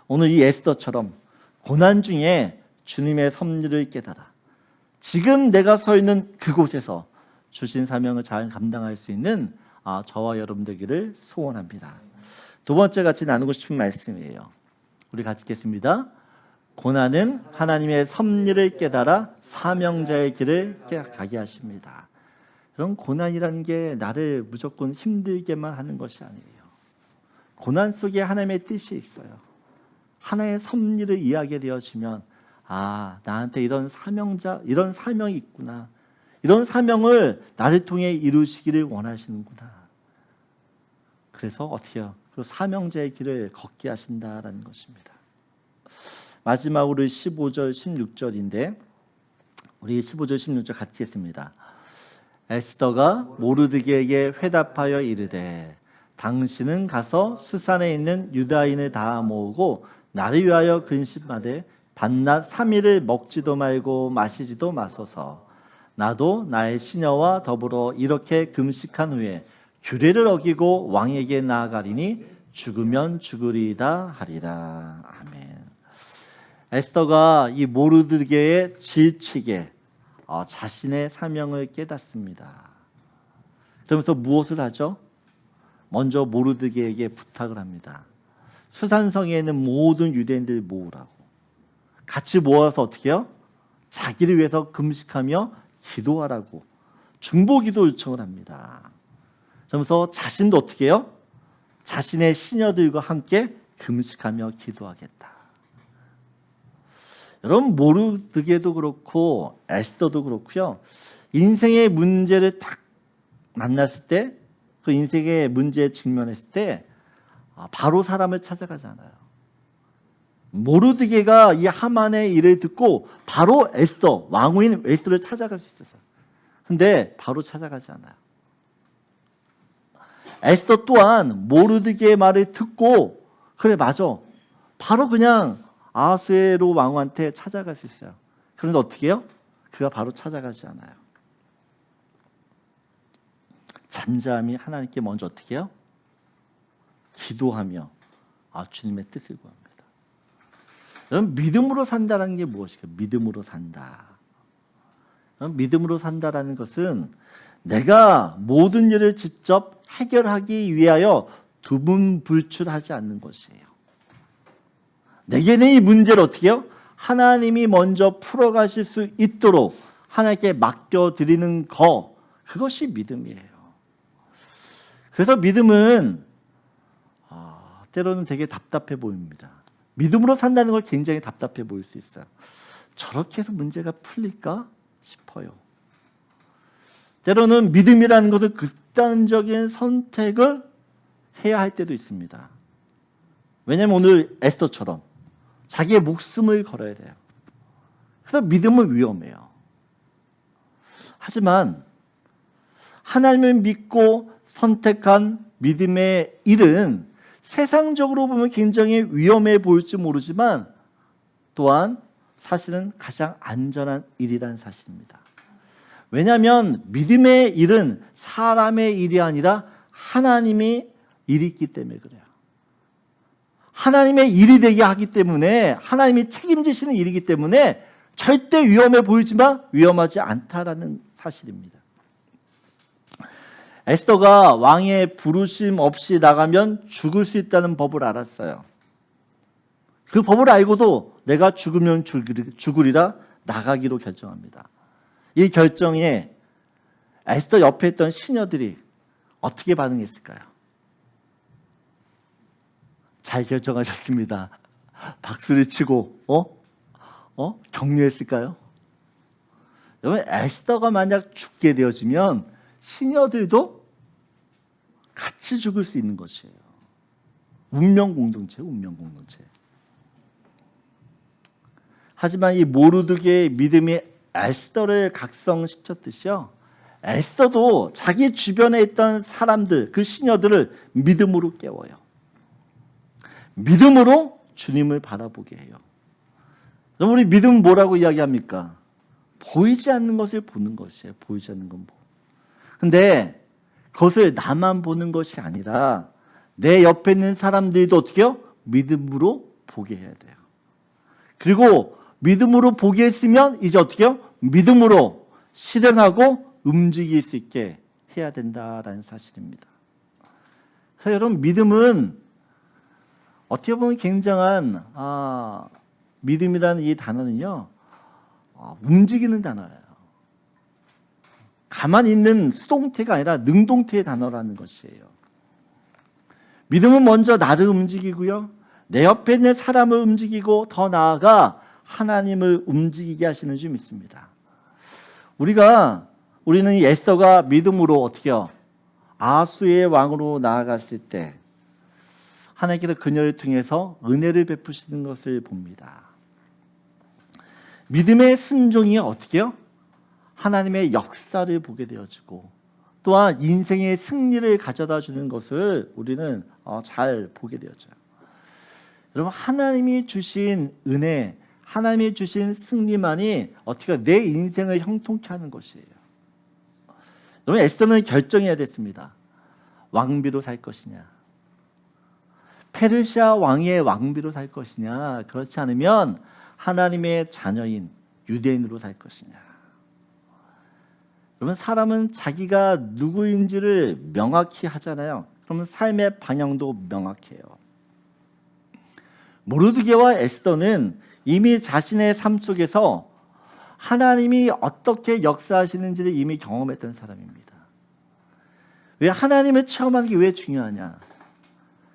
오늘 이 에스더처럼 고난 중에 주님의 섭리를 깨달아 지금 내가 서 있는 그곳에서 주신 사명을 잘 감당할 수 있는 저와 여러분 되기를 소원합니다. 두 번째 같이 나누고 싶은 말씀이에요. 우리 같이 읽겠습니다. 고난은 하나님의 섭리를 깨달아 사명자의 길을 가게 하십니다. 그런 고난이라는 게 나를 무조건 힘들게만 하는 것이 아니에요. 고난 속에 하나님의 뜻이 있어요. 하나의 섭리를 이해하게 되어지면 나한테 이런 사명이 있구나. 이런 사명을 나를 통해 이루시기를 원하시는구나. 그래서 어떻게요? 그 사명자의 길을 걷게 하신다라는 것입니다. 마지막으로 15절 16절인데 우리 15절 16절 같이 읽겠습니다. 에스더가 모르드게에게 회답하여 이르되 당신은 가서 수산에 있는 유다인을 다 모으고 나를 위하여 근심하되 밤낮 3일을 먹지도 말고 마시지도 마소서. 나도 나의 시녀와 더불어 이렇게 금식한 후에 규례를 어기고 왕에게 나아가리니 죽으면 죽으리이다 하리라. 아멘. 에스더가 이 모르드게의 질책에 자신의 사명을 깨닫습니다. 그러면서 무엇을 하죠? 먼저 모르드게에게 부탁을 합니다. 수산성에 있는 모든 유대인들 모으라고. 같이 모아서 어떻게 해요? 자기를 위해서 금식하며 기도하라고 중보기도 요청을 합니다. 그러면서 자신도 어떻게 해요? 자신의 시녀들과 함께 금식하며 기도하겠다. 여러분 모르드게도 그렇고 에스더도 그렇고요. 인생의 문제를 딱 만났을 때 그 인생의 문제에 직면했을 때 바로 사람을 찾아가지 않아요. 모르드게가 이 하만의 일을 듣고 바로 에스더, 왕후인 에스더를 찾아갈 수 있었어요. 근데 바로 찾아가지 않아요. 에스더 또한 모르드게의 말을 듣고 그래 맞아. 바로 그냥 아하수에로 왕후한테 찾아갈 수 있어요. 그런데 어떻게 해요? 그가 바로 찾아가지 않아요. 잠잠히 하나님께 먼저 어떻게 해요? 기도하며 주님의 뜻을 구합니다. 여러분 믿음으로 산다는 게 무엇일까요? 믿음으로 산다. 믿음으로 산다라는 것은 내가 모든 일을 직접 해결하기 위하여 두문불출하지 않는 것이에요. 내게는 이 문제를 어떻게 해요? 하나님이 먼저 풀어가실 수 있도록 하나님께 맡겨드리는 것, 그것이 믿음이에요. 그래서 믿음은 때로는 되게 답답해 보입니다. 믿음으로 산다는 걸 굉장히 답답해 보일 수 있어요. 저렇게 해서 문제가 풀릴까 싶어요. 때로는 믿음이라는 것을 극단적인 선택을 해야 할 때도 있습니다. 왜냐하면 오늘 에스더처럼 자기의 목숨을 걸어야 돼요. 그래서 믿음은 위험해요. 하지만 하나님을 믿고 선택한 믿음의 일은 세상적으로 보면 굉장히 위험해 보일지 모르지만 또한 사실은 가장 안전한 일이라는 사실입니다. 왜냐하면 믿음의 일은 사람의 일이 아니라 하나님의 일이 있기 때문에 그래요. 하나님의 일이 되게 하기 때문에 하나님이 책임지시는 일이기 때문에 절대 위험해 보이지만 위험하지 않다라는 사실입니다. 에스더가 왕의 부르심 없이 나가면 죽을 수 있다는 법을 알았어요. 그 법을 알고도 내가 죽으면 죽으리라 나가기로 결정합니다. 이 결정에 에스더 옆에 있던 시녀들이 어떻게 반응했을까요? 잘 결정하셨습니다. 박수를 치고 격려했을까요? 여러분 에스더가 만약 죽게 되어지면 시녀들도 같이 죽을 수 있는 것이에요. 운명 공동체. 하지만 이 모르드게의 믿음이 에스더를 각성시켰듯이요. 에스더도 자기 주변에 있던 사람들, 그 시녀들을 믿음으로 깨워요. 믿음으로 주님을 바라보게 해요. 그럼 우리 믿음은 뭐라고 이야기합니까? 보이지 않는 것을 보는 것이에요. 보이지 않는 건 뭐. 근데 그것을 나만 보는 것이 아니라 내 옆에 있는 사람들도 어떻게 해요? 믿음으로 보게 해야 돼요. 그리고 믿음으로 보게 했으면 이제 어떻게 해요? 믿음으로 실행하고 움직일 수 있게 해야 된다라는 사실입니다. 그래서 여러분 믿음은 어떻게 보면 굉장한 믿음이라는 이 단어는요 움직이는 단어예요. 가만히 있는 수동태가 아니라 능동태의 단어라는 것이에요. 믿음은 먼저 나를 움직이고요. 내 옆에 있는 사람을 움직이고 더 나아가 하나님을 움직이게 하시는 줄 믿습니다. 우리는 이 에스더가 믿음으로 어떻게 해요? 아수의 왕으로 나아갔을 때 하나님께서 그녀를 통해서 은혜를 베푸시는 것을 봅니다. 믿음의 순종이 어떻게요? 하나님의 역사를 보게 되어지고 또한 인생의 승리를 가져다 주는 것을 우리는 잘 보게 되어져요. 여러분, 하나님이 주신 은혜, 하나님이 주신 승리만이 어떻게 내 인생을 형통케 하는 것이에요. 여러분, 에스더는 결정해야 됐습니다. 왕비로 살 것이냐, 페르시아 왕의 왕비로 살 것이냐, 그렇지 않으면 하나님의 자녀인 유대인으로 살 것이냐. 그러면 사람은 자기가 누구인지를 명확히 하잖아요. 그러면 삶의 방향도 명확해요. 모르드게와 에스더는 이미 자신의 삶 속에서 하나님이 어떻게 역사하시는지를 이미 경험했던 사람입니다. 왜 하나님을 체험하는 게 왜 중요하냐?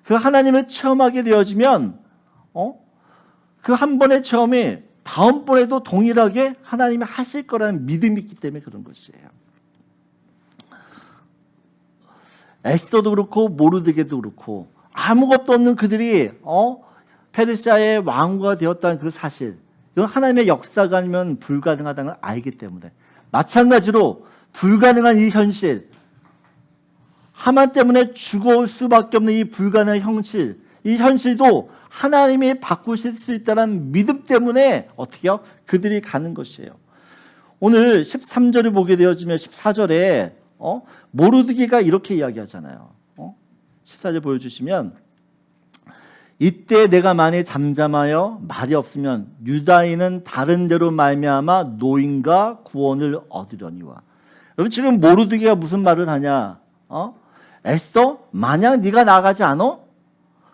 그 하나님을 체험하게 되어지면 그 한 번의 체험이 다음번에도 동일하게 하나님이 하실 거라는 믿음이 있기 때문에 그런 것이에요. 에스더도 그렇고 모르드게도 그렇고 아무것도 없는 그들이 페르시아의 왕후가 되었다는 그 사실, 이건 하나님의 역사가 아니면 불가능하다는 걸 알기 때문에, 마찬가지로 불가능한 이 현실, 하만 때문에 죽어올 수밖에 없는 이 불가능한 현실, 이 현실도 하나님이 바꾸실 수 있다는 믿음 때문에 어떻게 해요? 그들이 가는 것이에요. 오늘 13절을 보게 되어지면 14절에 모르드게가 이렇게 이야기하잖아요. 14절 보여주시면, 이때 내가 만일 잠잠하여 말이 없으면 유다인은 다른 데로 말미암아 노임과 구원을 얻으려니와. 여러분, 지금 모르드게가 무슨 말을 하냐? 에스더, 만약 네가 나가지 않아?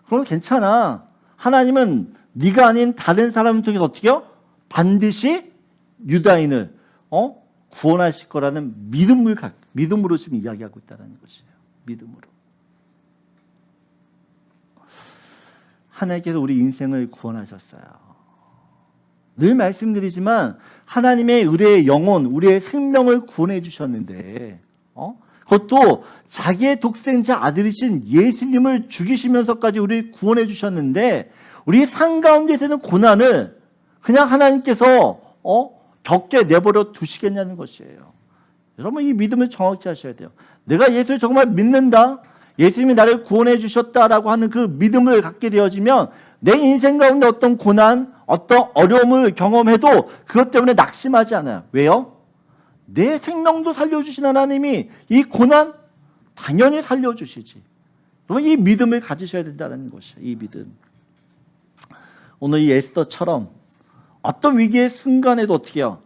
그럼 괜찮아. 하나님은 네가 아닌 다른 사람을 통해서 어떻게 해요? 반드시 유다인을 구원하실 거라는 믿음으로 지금 이야기하고 있다는 것이에요. 믿음으로. 하나님께서 우리 인생을 구원하셨어요. 늘 말씀드리지만 하나님의 의뢰의 영혼, 우리의 생명을 구원해 주셨는데 그것도 자기의 독생자 아들이신 예수님을 죽이시면서까지 우리를 구원해 주셨는데, 우리 삶 가운데서는 고난을 그냥 하나님께서 겪게 내버려 두시겠냐는 것이에요. 여러분, 이 믿음을 정확히 하셔야 돼요. 내가 예수를 정말 믿는다, 예수님이 나를 구원해 주셨다라고 하는 그 믿음을 갖게 되어지면 내 인생 가운데 어떤 고난, 어떤 어려움을 경험해도 그것 때문에 낙심하지 않아요. 왜요? 내 생명도 살려주신 하나님이 이 고난 당연히 살려주시지. 그러면 이 믿음을 가지셔야 된다는 것이에요. 이 믿음. 오늘 이 에스더처럼 어떤 위기의 순간에도 어떻게 해요?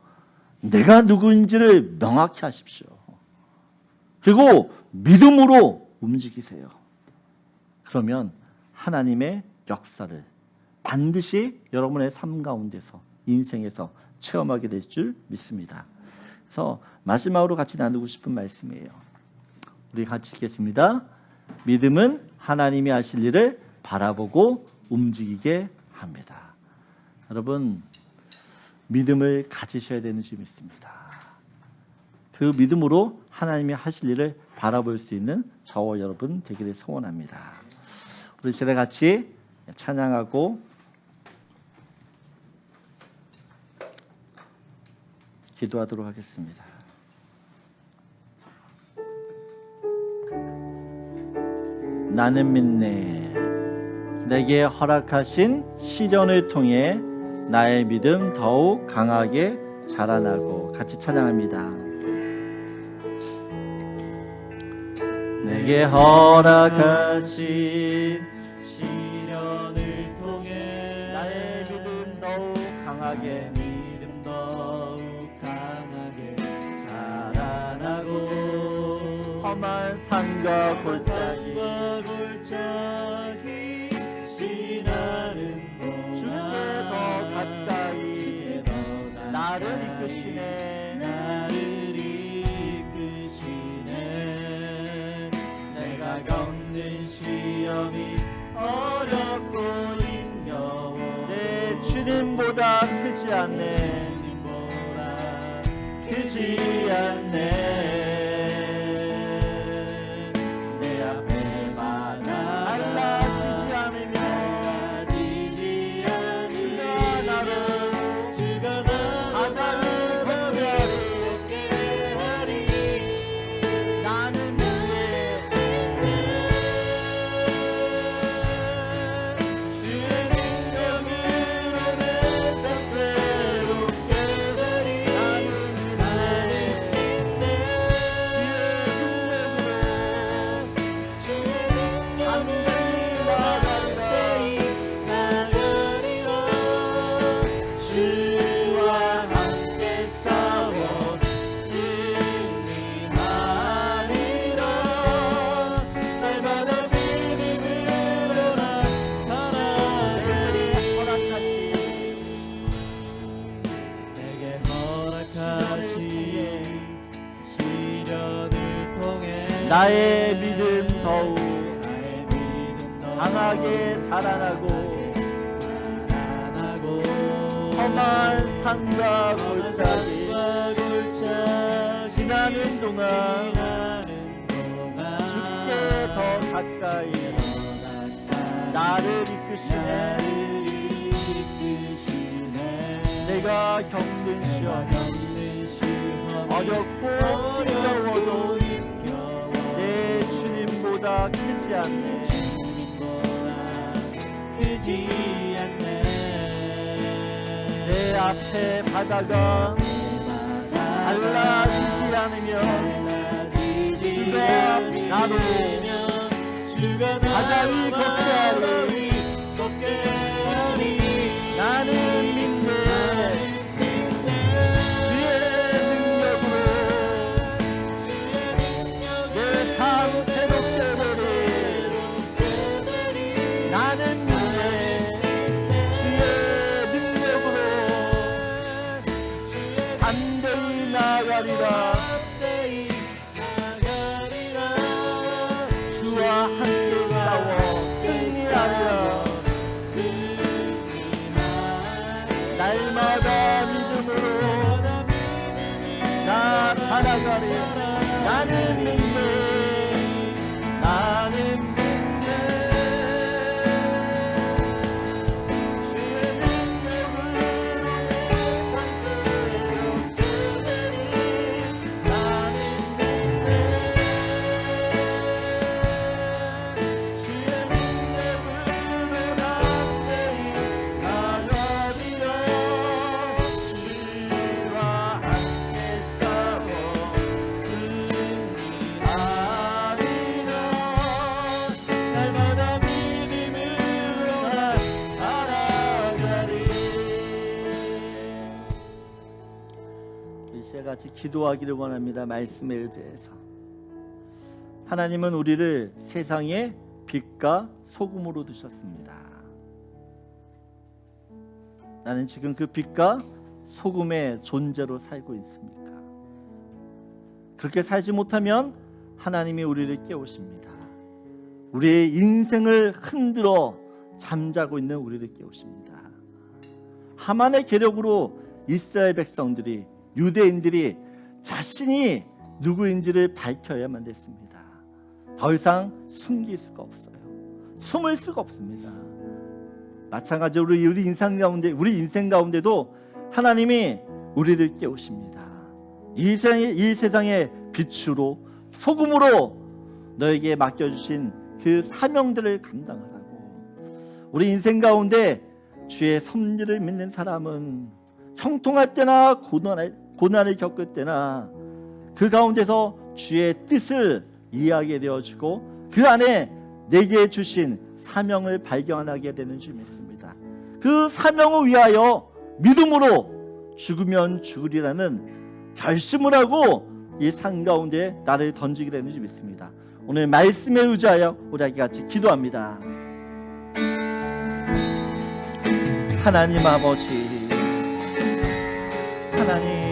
내가 누구인지를 명확히 하십시오. 그리고 믿음으로 움직이세요. 그러면 하나님의 역사를 반드시 여러분의 삶 가운데서, 인생에서 체험하게 될 줄 믿습니다. 그래서 마지막으로 같이 나누고 싶은 말씀이에요. 우리 같이 읽겠습니다. 믿음은 하나님이 하실 일을 바라보고 움직이게 합니다. 여러분, 믿음을 가지셔야 되는 줄 믿습니다. 그 믿음으로 하나님이 하실 일을 바라볼 수 있는 저와 여러분 되기를 소원합니다. 우리 시간 같이 찬양하고 기도하도록 하겠습니다. 나는 믿네. 내게 허락하신 시련을 통해 나의 믿음 더욱 강하게 자라나고, 같이 찬양합니다. 내게 허락하신 시련을 통해 나의 믿음 더욱 강하게 험한 산과 골짜기 지나는 주님께 더 가까이 나를 이끄시네. 내가 겪는 시험이 어렵고 힘겨워 내 주님보다 크지 않네. 크지 않네. 나의 믿음 더욱 강하게 자라나고 험한 산과 골짜기 지나는 동안 주께 더 가까이 나를 이끄시네. 내가 겪는 시험 어렵고 힘겨워도 내 주님보다 크지 않네. 내 앞에 바다가 갈라지지 않으면 주가 나로 바다 위 걷게 하리. 나는 믿네. 주의 능력으로 내 삶 새롭게 되리. 나는 믿네. 주의 능력으로 담대히 나아가리라. 주와 함께 싸워 승리하리라. 날마다 믿음으로 나 살아가리. 나는 믿네. 나는 믿네. 주의 능력으로 나는 믿네. 주의 능력으로 담대히 나아가리라. 주와 함께 싸워 승리하리라. 날마다 믿음으로 나 살아가리. 이 시간같이 기도하기를 원합니다. 말씀에 의지해서. 하나님은 우리를 세상의 빛과 소금으로 두셨습니다. 나는 지금 그 빛과 소금의 존재로 살고 있습니까? 그렇게 살지 못하면 하나님이 우리를 깨우십니다. 우리의 인생을 흔들어 잠자고 있는 우리를 깨우십니다. 하만의 계력으로 이스라엘 백성들이, 유대인들이 자신이 누구인지를 밝혀야만 됐습니다. 더 이상 숨길 수가 없어요. 숨을 수가 없습니다. 마찬가지로 우리 인생 가운데도 하나님이 우리를 깨우십니다. 이 세상의 빛으로 소금으로 너에게 맡겨주신 그 사명들을 감당하라고. 우리 인생 가운데 주의 섭리를 믿는 사람은 형통할 때나 고난을 겪을 때나 그 가운데서 주의 뜻을 이해하게 되어지고 그 안에 내게 주신 사명을 발견하게 되는 줄 믿습니다. 그 사명을 위하여 믿음으로 죽으면 죽으리라는 결심을 하고 이 산 가운데 나를 던지게 되는 줄 믿습니다. 오늘 말씀에 의지하여 우리 같이 기도합니다. 하나님 아버지, 하나님,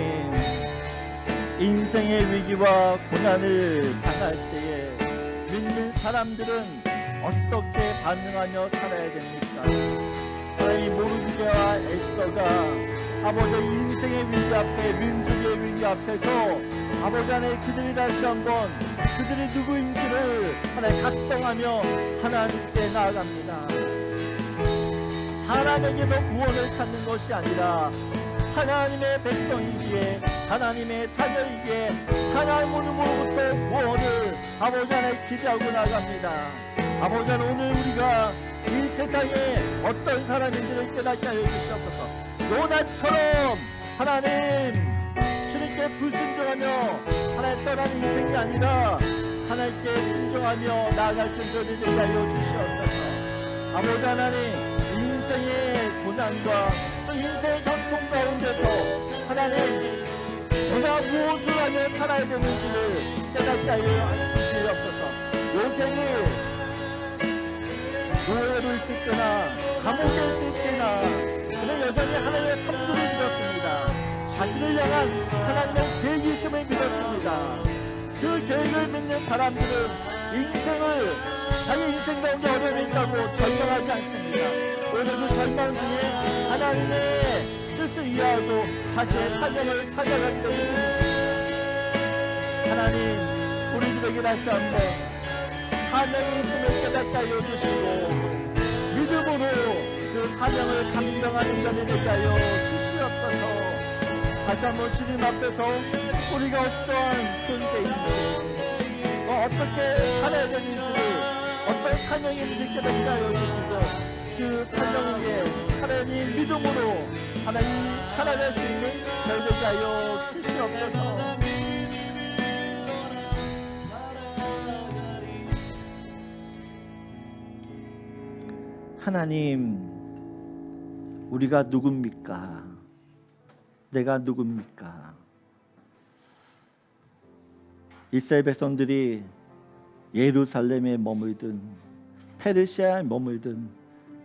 인생의 위기와 고난을 당할 때에 믿는 사람들은 어떻게 반응하며 살아야 됩니까? 이 모르드게와 에스더가 아버지 인생의 위기 앞에, 민족의 위기 앞에서 아버지 안에 그들이 다시 한번 그들이 누구인지를 하나님 각성하며 하나님께 나아갑니다. 사람에게서 구원을 찾는 것이 아니라 하나님의 백성이기에, 하나님의 자녀이기에 하나님으로부터 구원을 아버지 안에 기대하고 나갑니다. 아버지 안에 오늘 우리가 이 세상에 어떤 사람인지를 깨닫게 하여 주시옵소서. 요나처럼 하나님 주님께 불순종하며 하나님 떠나는 인생이 아니라 하나님께 순종하며 나아갈 준비를 되게 하여 주시옵소서. 아버지 하나님, 인생의 고난과 또 인생의 전통 가운데서 하나님 내가 무엇을 하며 살아야 되는지를 깨닫게 하여 주시옵소서. 요새는 노예로 있을 때나 감옥에 있을 때나 그는 여전히 하나님의 섭리를 믿었습니다. 자신을 향한 하나님의 계획이 있음을 믿었습니다. 그 계획을 믿는 사람들은 자기 인생 가운데 어려움이 있다고 절망하지 않습니다. 오히려 그 절망 중에 하나님의 뜻을 이해하고 자신의 사명을 찾아가기 때문입니다. 하나님, 우리들에게 다시 한번 사명이 있음을 깨닫게 하여 주시고 믿음으로 그 사명을 감당하는 자들이 되게 하여 주시옵소서. 다시 한번 주님 앞에서 우리가 어떠한 존재인지 어떻게 살아야 되는지를 어떤 사명인지 깨닫게 하여 주시고 그 사명 위에 하나님 믿음으로 하나님 살아갈 수 있는 저희들에게 하여 주시옵소서. 하나님, 우리가 누굽니까? 내가 누굽니까? 이스라엘 백성들이 예루살렘에 머물든 페르시아에 머물든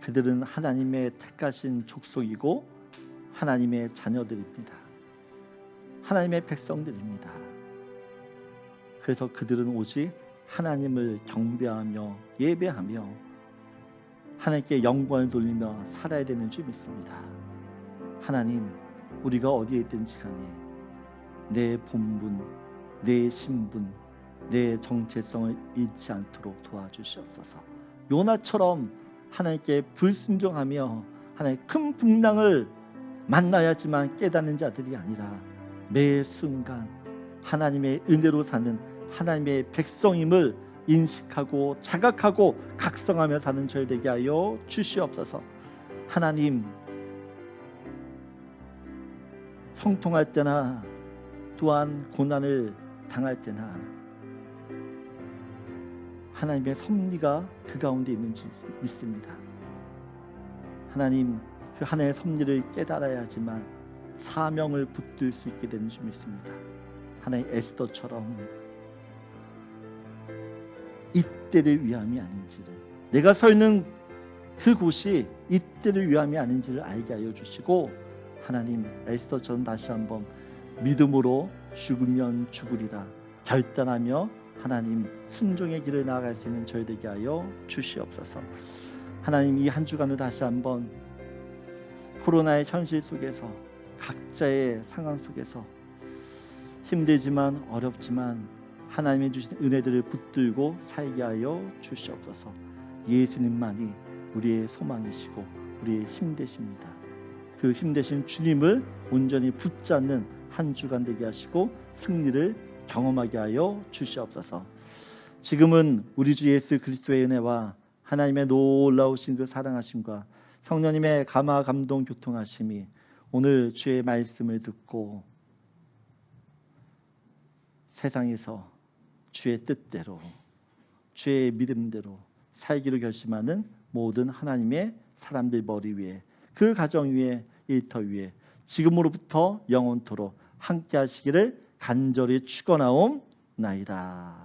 그들은 하나님의 택하신 족속이고 하나님의 자녀들입니다. 하나님의 백성들입니다. 그래서 그들은 오직 하나님을 경배하며 예배하며 하나님께 영광을 돌리며 살아야 되는 줄 믿습니다. 하나님, 우리가 어디에 있든지 간에 내 본분, 내 신분, 내 정체성을 잃지 않도록 도와주시옵소서. 요나처럼 하나님께 불순종하며 하나님의 큰 풍랑을 만나야지만 깨닫는 자들이 아니라 매 순간 하나님의 은혜로 사는 하나님의 백성임을 인식하고 자각하고 각성하며 사는 저희 되게 하여 주시옵소서. 하나님, 형통할 때나 또한 고난을 당할 때나 하나님의 섭리가 그 가운데 있는 줄 믿습니다. 하나님, 그 하나님의 섭리를 깨달아야지만 사명을 붙들 수 있게 되는 줄 믿습니다. 하나님 에스더처럼 이때를 위함이 아닌지를, 내가 서 있는 그곳이 이때를 위함이 아닌지를 알게 하여 주시고, 하나님 에스더처럼 다시 한번 믿음으로 죽으면 죽으리라 결단하며 하나님 순종의 길을 나아갈 수 있는 저희 되게 하여 주시옵소서. 하나님, 이 한 주간을 다시 한번 코로나의 현실 속에서 각자의 상황 속에서 힘들지만 어렵지만 하나님이 주신 은혜들을 붙들고 살게 하여 주시옵소서. 예수님만이 우리의 소망이시고 우리의 힘 되십니다. 그 힘 되신 주님을 온전히 붙잡는 한 주간 되게 하시고 승리를 경험하게 하여 주시옵소서. 지금은 우리 주 예수 그리스도의 은혜와 하나님의 놀라우신 그 사랑하심과 성령님의 감화 감동 교통하심이 오늘 주의 말씀을 듣고 세상에서 주의 뜻대로 주의 믿음대로 살기로 결심하는 모든 하나님의 사람들 머리 위에, 그 가정 위에, 일터 위에 지금으로부터 영원토록 함께 하시기를 간절히 축원하옵나이다.